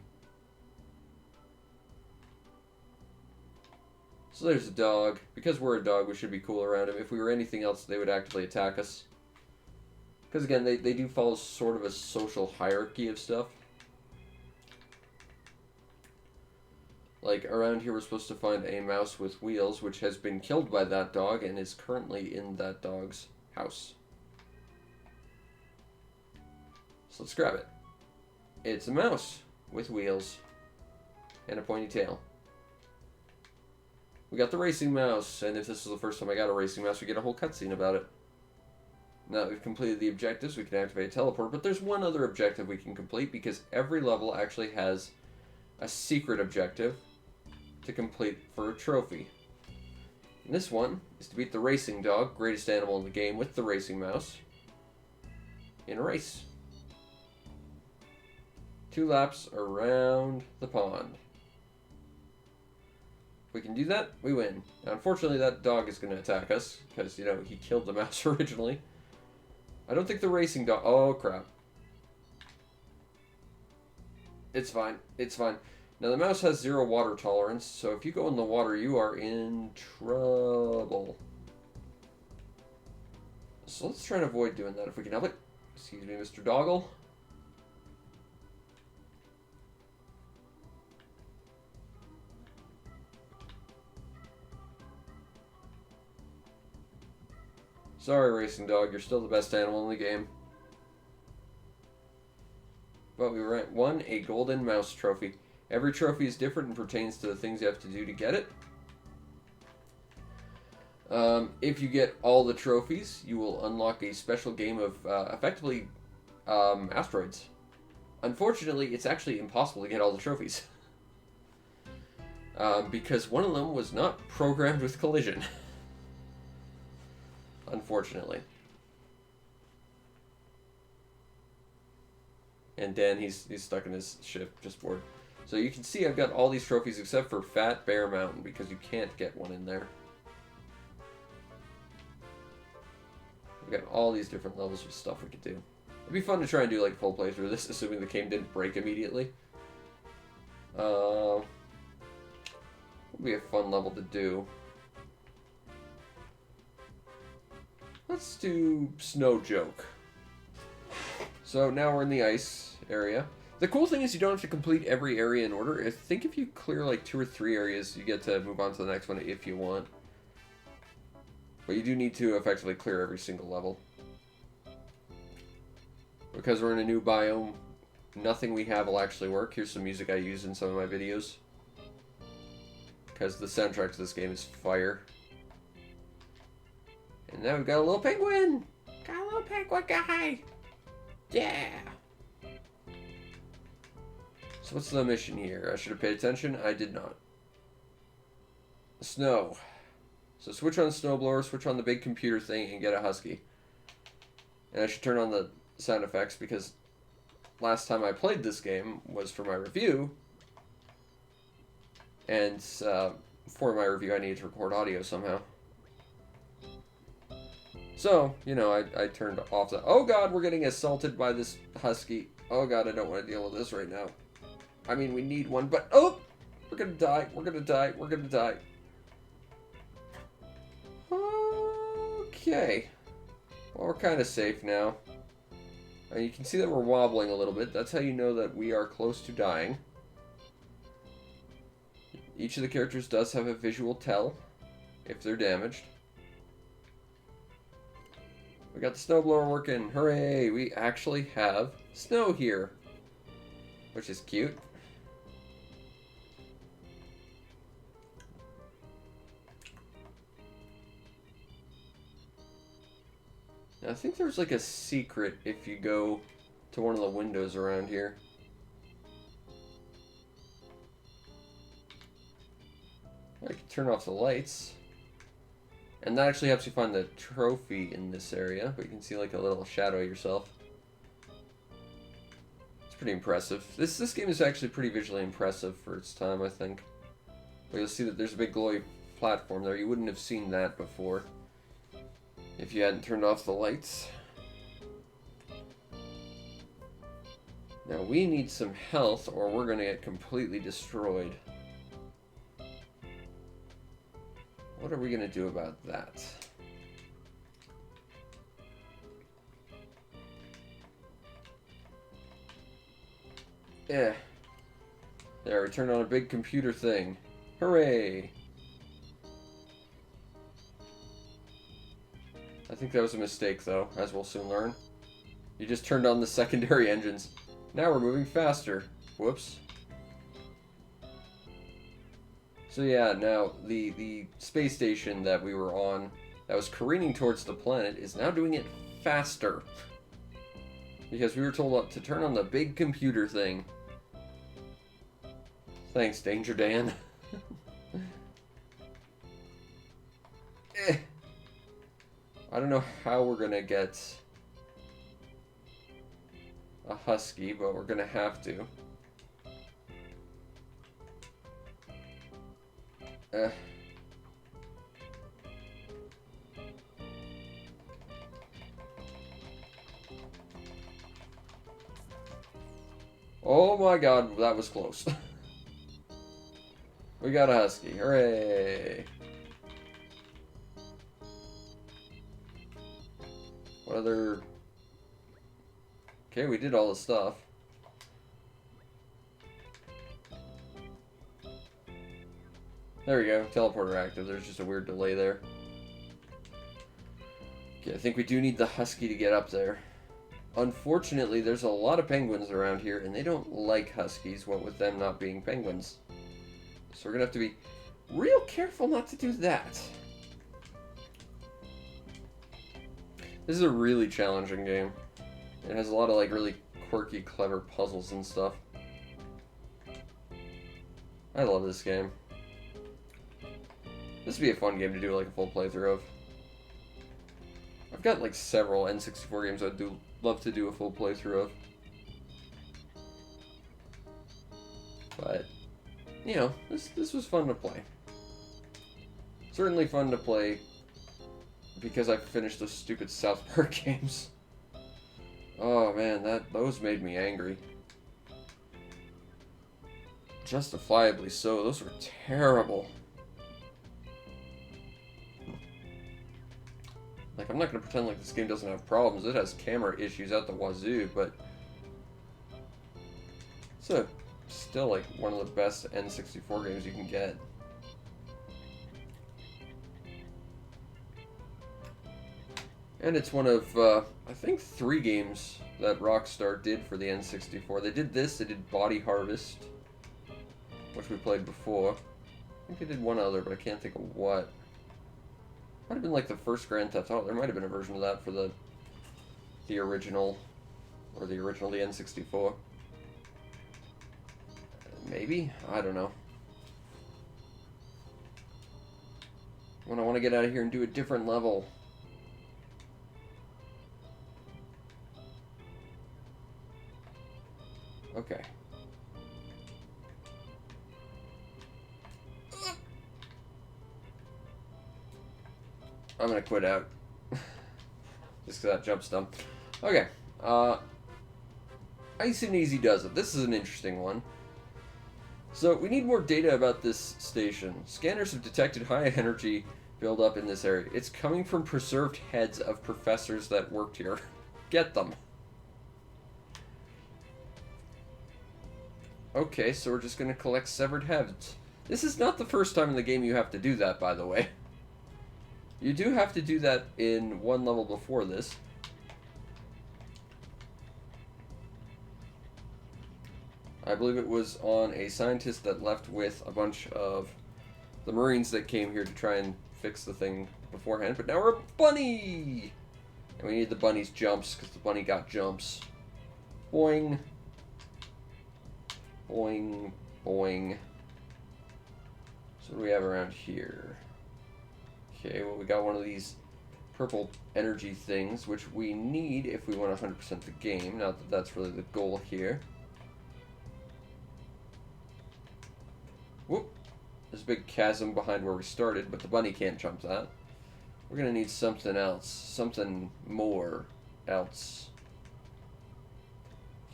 So there's a dog. Because we're a dog, we should be cool around him. If we were anything else, they would actively attack us. Because again, they do follow sort of a social hierarchy of stuff. Like, around here we're supposed to find a mouse with wheels, which has been killed by that dog and is currently in that dog's house. So let's grab it. It's a mouse with wheels and a pointy tail. We got the racing mouse, and if this is the first time I got a racing mouse, we get a whole cutscene about it. Now that we've completed the objectives, we can activate a teleport, but there's one other objective we can complete, because every level actually has a secret objective to complete for a trophy. And this one is to beat the racing dog, greatest animal in the game, with the racing mouse in a race. 2 laps around the pond. we can do that, we win. Now, unfortunately, that dog is going to attack us, because, you know, he killed the mouse originally. I don't think the racing dog... Oh, crap. It's fine. It's fine. Now, the mouse has 0 water tolerance, so if you go in the water, you are in trouble. So let's try and avoid doing that if we can help it. Excuse me, Mr. Doggle. Sorry, racing dog, you're still the best animal in the game. But we won a golden mouse trophy. Every trophy is different and pertains to the things you have to do to get it. If you get all the trophies, you will unlock a special game of, effectively, asteroids. Unfortunately, it's actually impossible to get all the trophies. Because one of them was not programmed with collision. Unfortunately. And Dan, he's stuck in his ship, just bored. So you can see I've got all these trophies except for Fat Bear Mountain, because you can't get one in there. We've got all these different levels of stuff we could do. It'd be fun to try and do like full playthrough of this, assuming the game didn't break immediately. Would be a fun level to do. Let's do Snow Joke. So now we're in the ice area. The cool thing is you don't have to complete every area in order. I think if you clear like 2 or 3 areas, you get to move on to the next one if you want. But you do need to effectively clear every single level. Because we're in a new biome, nothing we have will actually work. Here's some music I use in some of my videos. Because the soundtrack to this game is fire. And now we've got a little penguin! Got a little penguin guy! Yeah! So what's the mission here? I should have paid attention. I did not. Snow. So switch on the snowblower, switch on the big computer thing, and get a husky. And I should turn on the sound effects because last time I played this game was for my review. And for my review I needed to record audio somehow. So, you know, I turned off the... Oh god, we're getting assaulted by this husky. Oh god, I don't want to deal with this right now. I mean, we need one, but... Oh! We're gonna die, we're gonna die, we're gonna die. Okay. Well, we're kind of safe now. And you can see that we're wobbling a little bit. That's how you know that we are close to dying. Each of the characters does have a visual tell if they're damaged. We got the snowblower working. Hooray! We actually have snow here, which is cute. Now, I think there's like a secret if you go to one of the windows around here. I can turn off the lights. And that actually helps you find the trophy in this area, but you can see like a little shadow of yourself. It's pretty impressive. This game is actually pretty visually impressive for its time, I think. But you'll see that there's a big glowy platform there. You wouldn't have seen that before if you hadn't turned off the lights. Now we need some health or we're going to get completely destroyed. What are we going to do about that? Yeah. There, we turned on a big computer thing. Hooray! I think that was a mistake, though, as we'll soon learn. You just turned on the secondary engines. Now we're moving faster. Whoops. So yeah, now the space station that we were on, that was careening towards the planet, is now doing it faster. Because we were told to turn on the big computer thing. Thanks, Danger Dan. I don't know how we're gonna get a husky, but we're gonna have to. Eh. Oh my god, that was close. We got a husky. Hooray! What other... Okay, we did all the stuff. There we go. Teleporter active. There's just a weird delay there. Okay, I think we do need the husky to get up there. Unfortunately, there's a lot of penguins around here, and they don't like huskies, what with them not being penguins. So we're going to have to be real careful not to do that. This is a really challenging game. It has a lot of, like, really quirky, clever puzzles and stuff. I love this game. This would be a fun game to do, like, a full playthrough of. I've got, like, several N64 games I'd love to do a full playthrough of. But, you know, this was fun to play. Certainly fun to play because I finished those stupid South Park games. Oh man, those made me angry. Justifiably so. Those were terrible. Like, I'm not going to pretend like this game doesn't have problems. It has camera issues out the wazoo, but it's still like one of the best N64 games you can get. And it's one of, I think, 3 games that Rockstar did for the N64. They did this, they did Body Harvest, which we played before. I think they did one other, but I can't think of what. Might have been like the first Grand Theft Auto. There might have been a version of that for the original, or the N64. Maybe? I don't know. When I want to get out of here and do a different level. Okay. I'm gonna quit out. Just because that jump stump. Okay. Ice and Easy does it. This is an interesting one. So, we need more data about this station. Scanners have detected high energy buildup in this area. It's coming from preserved heads of professors that worked here. Get them. Okay, so we're just going to collect severed heads. This is not the first time in the game you have to do that, by the way. You do have to do that in one level before this. I believe it was on a scientist that left with a bunch of the Marines that came here to try and fix the thing beforehand. But now we're a bunny! And we need the bunny's jumps, because the bunny got jumps. Boing. Boing. Boing. So what do we have around here? Okay, well we got one of these purple energy things, which we need if we want to 100% the game. Not that that's really the goal here. Whoop! There's a big chasm behind where we started, but the bunny can't jump that. We're gonna need something else. Something more else.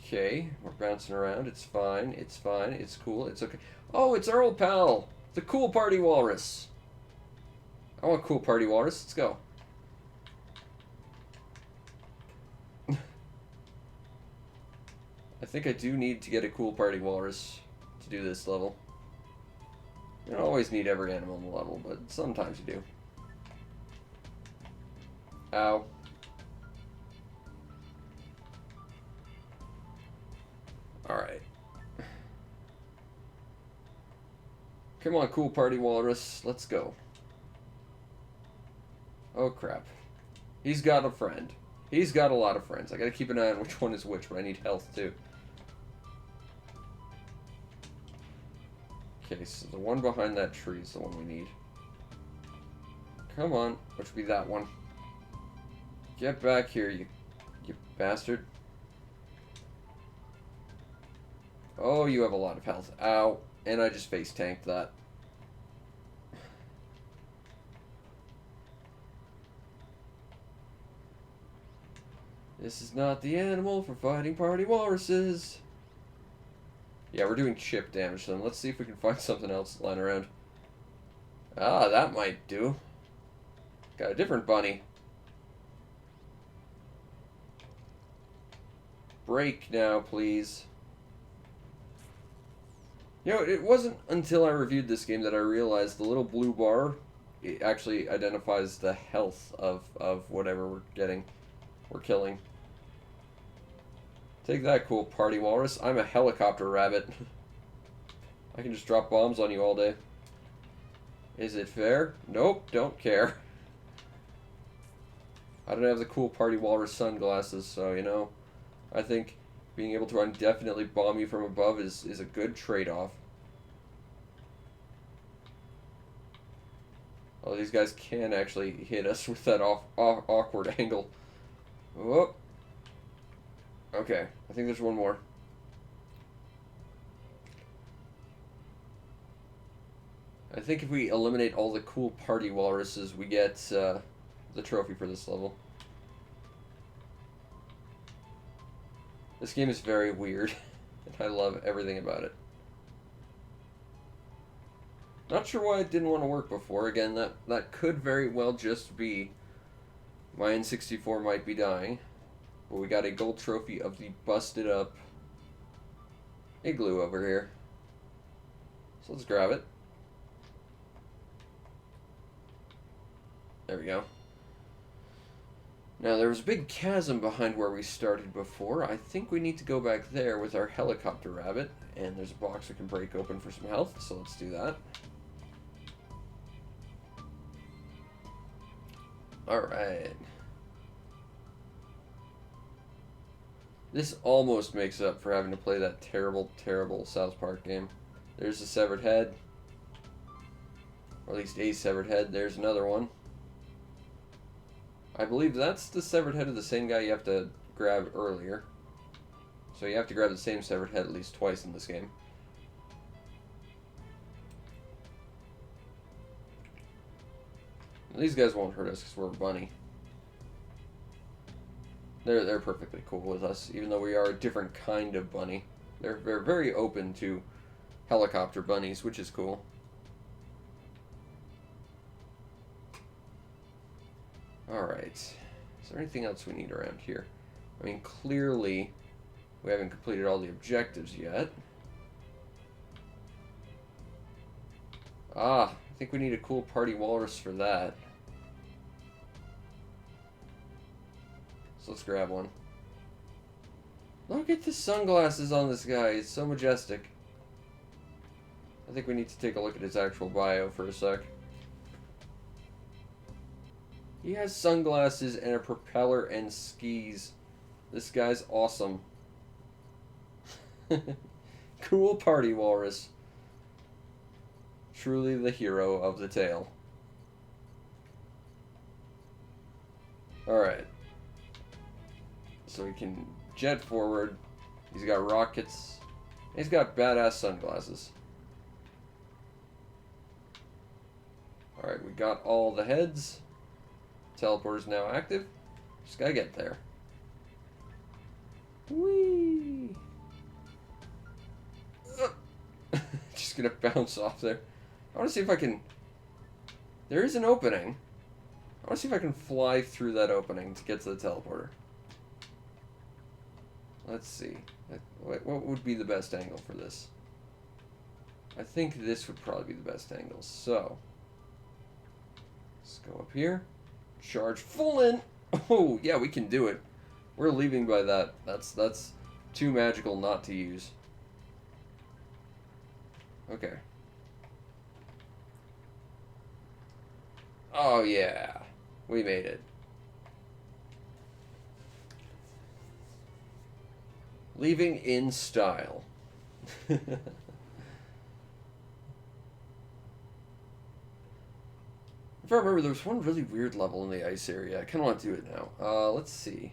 Okay, we're bouncing around. It's fine. It's fine. It's cool. It's okay. Oh, it's our old pal! The Cool Party Walrus! I want Cool Party Walrus. Let's go. I think I do need to get a Cool Party Walrus to do this level. You don't always need every animal in the level, but sometimes you do. Ow. Alright. Come on, Cool Party Walrus. Let's go. Oh, crap. He's got a friend. He's got a lot of friends. I gotta keep an eye on which one is which, but I need health, too. Okay, so the one behind that tree is the one we need. Come on, which would be that one. Get back here, you bastard. Oh, you have a lot of health. Ow. And I just face tanked that. This is not the animal for fighting party walruses. Yeah, we're doing chip damage to them. Let's see if we can find something else lying around. Ah, that might do. Got a different bunny. Break now, please. You know, it wasn't until I reviewed this game that I realized the little blue bar, it actually identifies the health of whatever we're killing. Take that, cool party walrus. I'm a helicopter rabbit. I can just drop bombs on you all day. Is it fair? Nope, don't care. I don't have the cool party walrus sunglasses, so, you know, I think being able to indefinitely bomb you from above is a good trade-off. Oh, these guys can actually hit us with that awkward angle. Whoop. Okay, I think there's one more. I think if we eliminate all the cool party walruses, we get the trophy for this level. This game is very weird, and I love everything about it. Not sure why it didn't want to work before. Again, that could very well just be my N64 might be dying. But we got a gold trophy of the busted up igloo over here. So let's grab it. There we go. Now, there was a big chasm behind where we started before. I think we need to go back there with our helicopter rabbit. And there's a box we can break open for some health, so let's do that. Alright. This almost makes up for having to play that terrible, terrible South Park game. There's the severed head. Or at least a severed head. There's another one. I believe that's the severed head of the same guy you have to grab earlier. So you have to grab the same severed head at least twice in this game. These guys won't hurt us because we're a bunny. They're perfectly cool with us, even though we are a different kind of bunny. They're very open to helicopter bunnies, which is cool. Alright. Is there anything else we need around here? I mean, clearly we haven't completed all the objectives yet. Ah, I think we need a cool party walrus for that. So let's grab one. Look at the sunglasses on this guy. It's so majestic. I think we need to take a look at his actual bio for a sec. He has sunglasses and a propeller and skis. This guy's awesome. Cool party walrus. Truly the hero of the tale. Alright. So we can jet forward. He's got rockets. He's got badass sunglasses. Alright, we got all the heads. Teleporter's now active. Just gotta get there. Whee! Just gonna bounce off there. I wanna see if I can... There is an opening. I wanna see if I can fly through that opening to get to the teleporter. Let's see. What would be the best angle for this? I think this would probably be the best angle. So, let's go up here. Charge full in. Oh, yeah, we can do it. We're leaving by that. That's too magical not to use. Okay. Oh, yeah. We made it. Leaving in style. If I remember, there was one really weird level in the ice area. I kind of want to do it now. Let's see.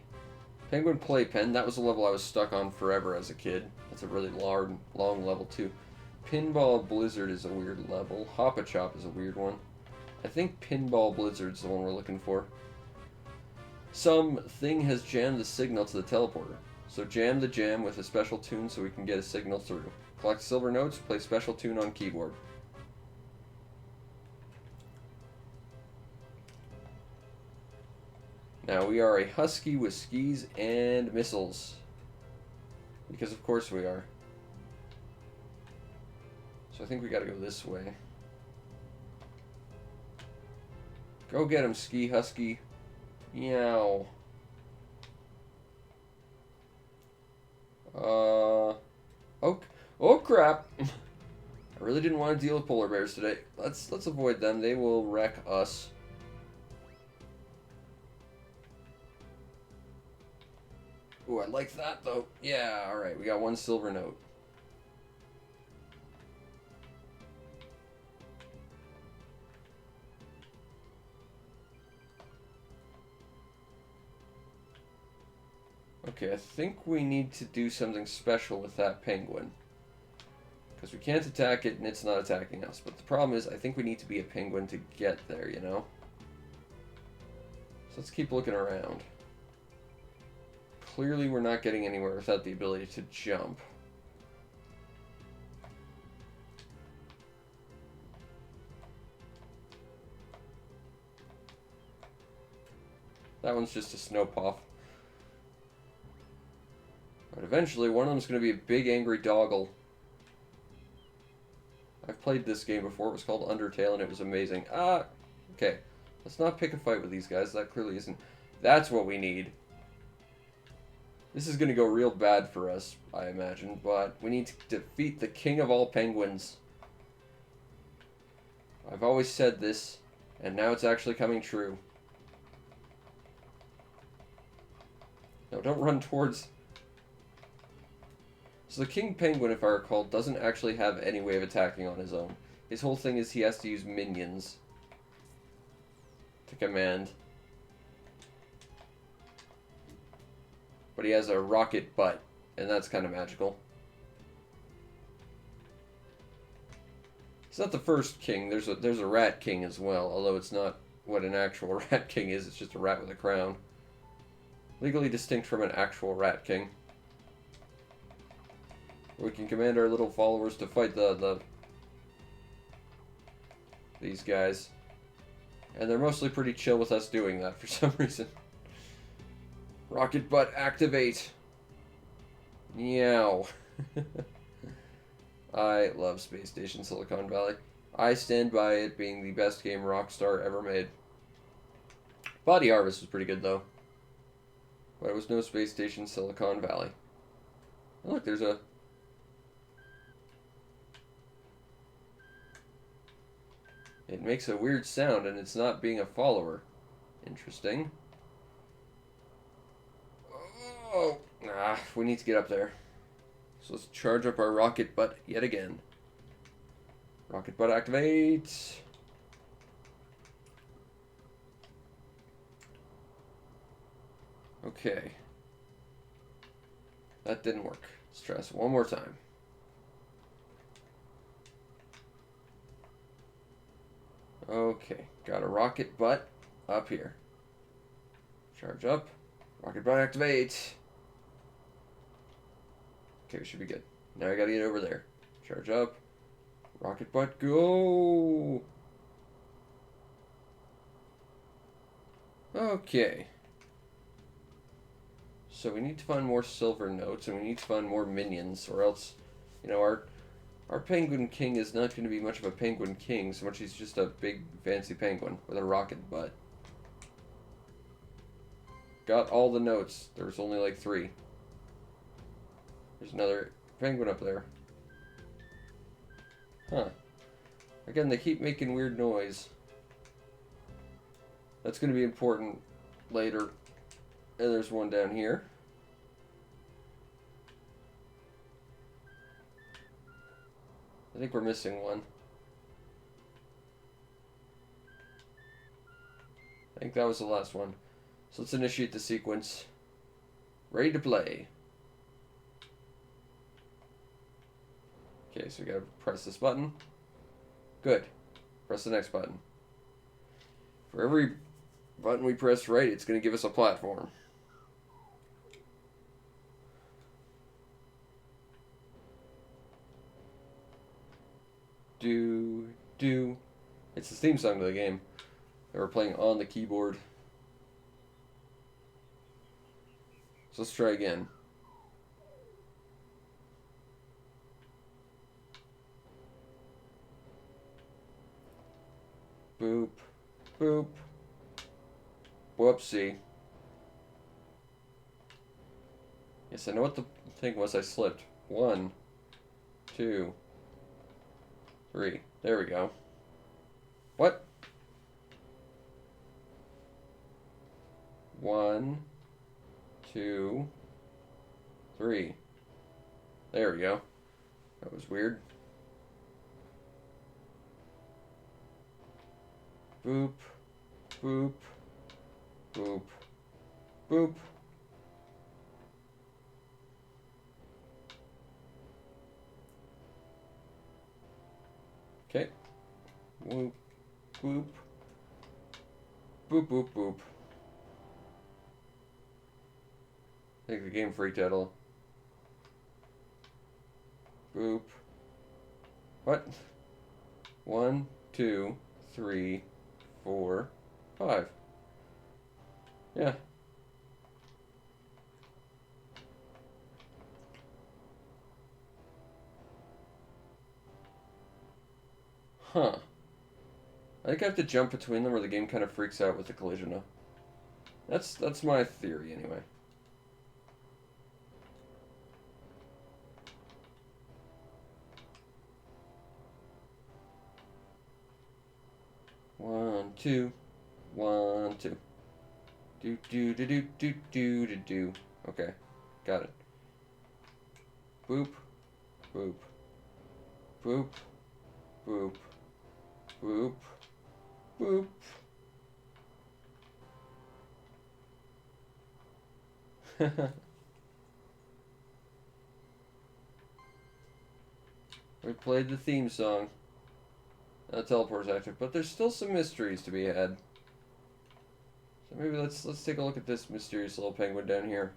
Penguin Playpen. That was a level I was stuck on forever as a kid. That's a really long level, too. Pinball Blizzard is a weird level. Hop a Chop is a weird one. I think Pinball Blizzard's the one we're looking for. Something has jammed the signal to the teleporter. So jam the jam with a special tune so we can get a signal through. Collect silver notes, play special tune on keyboard. Now we are a husky with skis and missiles. Because of course we are. So I think we gotta go this way. Go get him, ski husky. Meow. Oh crap. I really didn't want to deal with polar bears today. Let's avoid them. They will wreck us. Ooh, I like that though. Yeah, alright, we got one silver note. Okay, I think we need to do something special with that penguin. Because we can't attack it and it's not attacking us. But the problem is, I think we need to be a penguin to get there, you know? So let's keep looking around. Clearly we're not getting anywhere without the ability to jump. That one's just a snow puff. But eventually, one of them's going to be a big angry doggle. I've played this game before. It was called Undertale, and it was amazing. Okay. Let's not pick a fight with these guys. That clearly isn't... That's what we need. This is going to go real bad for us, I imagine. But we need to defeat the king of all penguins. I've always said this, and now it's actually coming true. No, don't run towards... So the king penguin, if I recall, doesn't actually have any way of attacking on his own. His whole thing is he has to use minions to command. But he has a rocket butt, and that's kind of magical. It's not the first king. There's a rat king as well, although it's not what an actual rat king is. It's just a rat with a crown. Legally distinct from an actual rat king. We can command our little followers to fight these guys. And they're mostly pretty chill with us doing that for some reason. Rocket butt activate. Meow. I love Space Station Silicon Valley. I stand by it being the best game Rockstar ever made. Body Harvest was pretty good though. But it was no Space Station Silicon Valley. Oh, look, there's a... It makes a weird sound, and it's not being a follower. Interesting. Oh! We need to get up there. So let's charge up our rocket butt yet again. Rocket butt activate! Okay. That didn't work. Let's try this one more time. Okay, got a rocket butt up here. Charge up. Rocket butt activate. Okay, we should be good. Now I gotta get over there. Charge up. Rocket butt, go! Okay. So we need to find more silver notes, and we need to find more minions, or else, you know, our penguin king is not going to be much of a penguin king, so much he's just a big fancy penguin with a rocket butt. Got all the notes. There's only like 3. There's another penguin up there. Huh. Again, they keep making weird noise. That's going to be important later. And there's one down here. I think we're missing one. I think that was the last one. So let's initiate the sequence. Ready to play. Okay, so we gotta press this button. Good. Press the next button. For every Button we press right, it's going to give us a platform. Do, do. It's the theme song to the game that we're playing on the keyboard. So let's try again. Boop, boop. Whoopsie. Yes, I know what the thing was. I slipped. 1, 2, 3. There we go. What? 1, 2, 3. There we go. That was weird. Boop, boop, boop, boop. Okay. Whoop, boop, boop, boop, boop. I think the game freaked out a little. Boop. What? 1, 2, 3, 4, 5. Yeah. Huh. I think I have to jump between them or the game kind of freaks out with the collision now. That's my theory anyway. One, two. 1, 2. Do do do do do do do do. Okay, got it. Boop, boop, boop, boop, boop, boop. We played the theme song. Now the teleport's active, but there's still some mysteries to be had. So maybe let's take a look at this mysterious little penguin down here.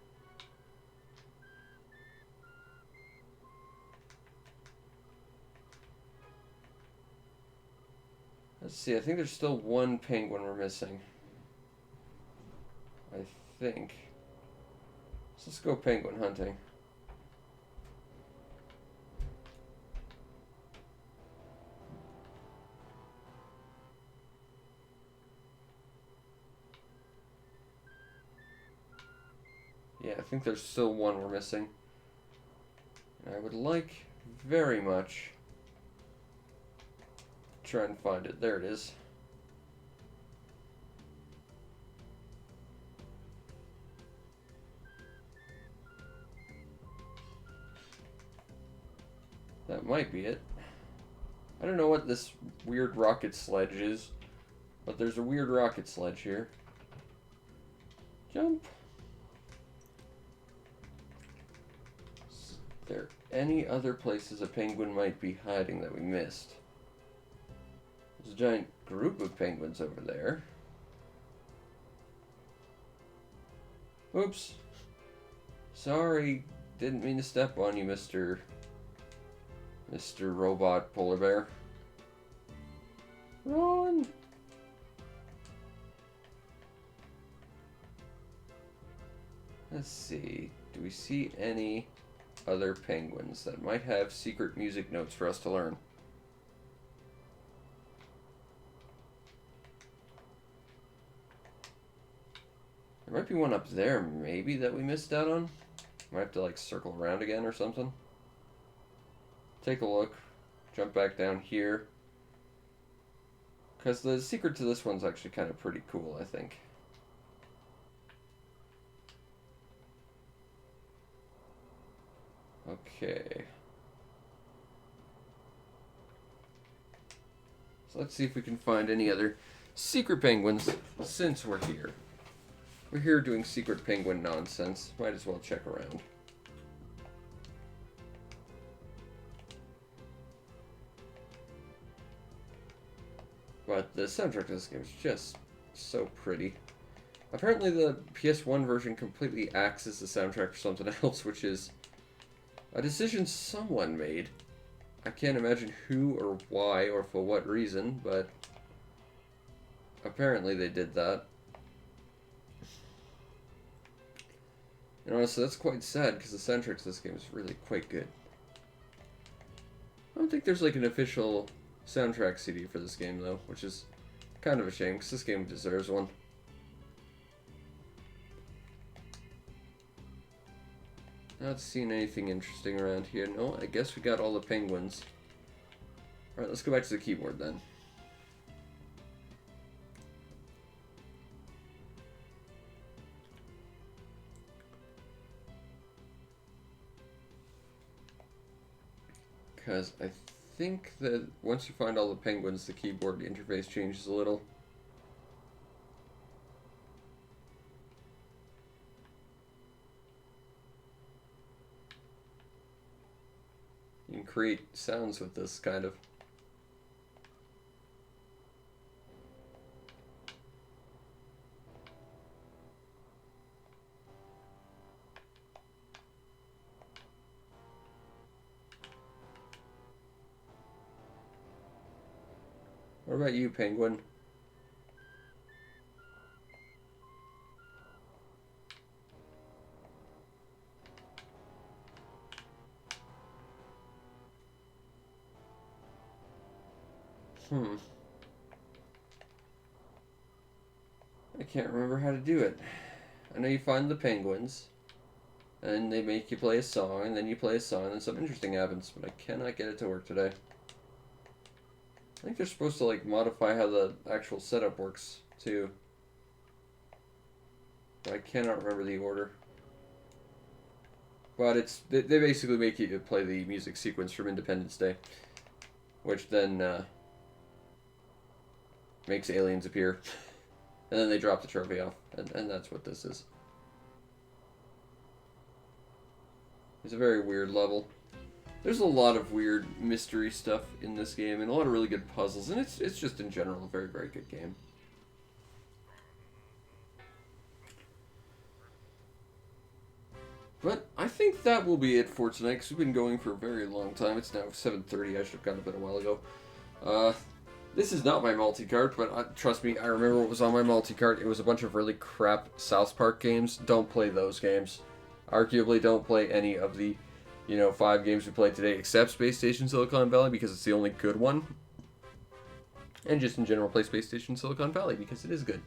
Let's see, I think there's still one penguin we're missing. I think. So let's go penguin hunting. Yeah, I think there's still one we're missing. And I would like very much to try and find it. There it is. That might be it. I don't know what this weird rocket sledge is, but there's a weird rocket sledge here. Jump. Is there any other places a penguin might be hiding that we missed? There's a giant group of penguins over there. Oops. Sorry. Didn't mean to step on you, Mr. Robot Polar Bear. Run! Let's see. Do we see any other penguins that might have secret music notes for us to learn? There might be one up there, maybe, that we missed out on. Might have to, like, circle around again or something. Take a look. Jump back down here. Because the secret to this one's actually kind of pretty cool, I think. Okay. So let's see if we can find any other secret penguins since we're here. We're here doing secret penguin nonsense. Might as well check around. But the soundtrack to this game is just so pretty. Apparently the PS1 version completely axes the soundtrack for something else, which is a decision someone made. I can't imagine who or why or for what reason, but apparently they did that. And honestly, that's quite sad, because the soundtrack to this game is really quite good. I don't think there's like an official soundtrack CD for this game, though, which is kind of a shame, because this game deserves one. Not seeing anything interesting around here. No, I guess we got all the penguins. Alright, let's go back to the keyboard then. Because I think that once you find all the penguins, the keyboard interface changes a little. You can create sounds with this, kind of. What about you, penguin? I can't remember how to do it. I know you find the penguins, and they make you play a song, and then you play a song, and then something interesting happens, but I cannot get it to work today. I think they're supposed to, like, modify how the actual setup works, too. But I cannot remember the order. But they basically make you play the music sequence from Independence Day, which then makes aliens appear. And then they drop the trophy off, and that's what this is. It's a very weird level. There's a lot of weird mystery stuff in this game, and a lot of really good puzzles, and it's just in general a very, very good game. But I think that will be it for tonight, because we've been going for a very long time. It's now 7:30, I should have gotten to bed a while ago. This is not my multi-cart, but trust me, I remember what was on my multi-cart. It was a bunch of really crap South Park games. Don't play those games. Arguably, don't play any of the, 5 games we played today, except Space Station Silicon Valley, because it's the only good one. And just in general, play Space Station Silicon Valley, because it is good.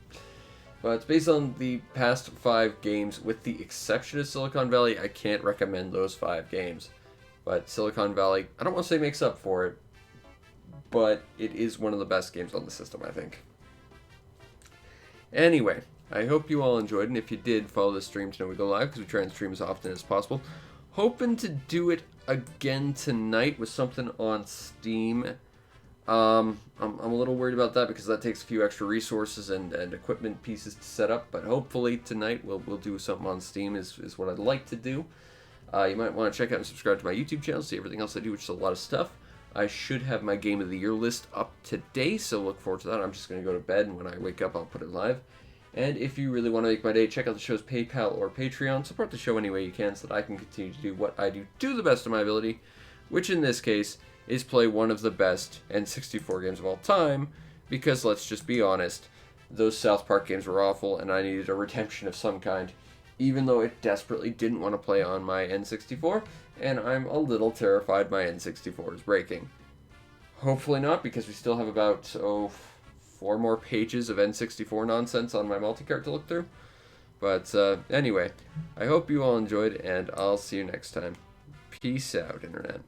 But it's based on the past 5 games, with the exception of Silicon Valley. I can't recommend those 5 games. But Silicon Valley, I don't want to say makes up for it, but it is one of the best games on the system, I think. Anyway, I hope you all enjoyed, and if you did, follow the stream to know we go live, because we try and stream as often as possible. Hoping to do it again tonight with something on Steam. I'm a little worried about that, because that takes a few extra resources and equipment pieces to set up, but hopefully tonight we'll do something on Steam is what I'd like to do. You might want to check out and subscribe to my YouTube channel, see everything else I do, which is a lot of stuff. I should have my Game of the Year list up today, so look forward to that. I'm just going to go to bed, and when I wake up, I'll put it live. And if you really want to make my day, check out the show's PayPal or Patreon. Support the show any way you can so that I can continue to do what I do to the best of my ability, which in this case is play one of the best N64 games of all time, because let's just be honest, those South Park games were awful, and I needed a redemption of some kind, even though it desperately didn't want to play on my N64, and I'm a little terrified my N64 is breaking. Hopefully not, because we still have about, 4 more pages of N64 nonsense on my multi-cart to look through. But anyway, I hope you all enjoyed, and I'll see you next time. Peace out, Internet.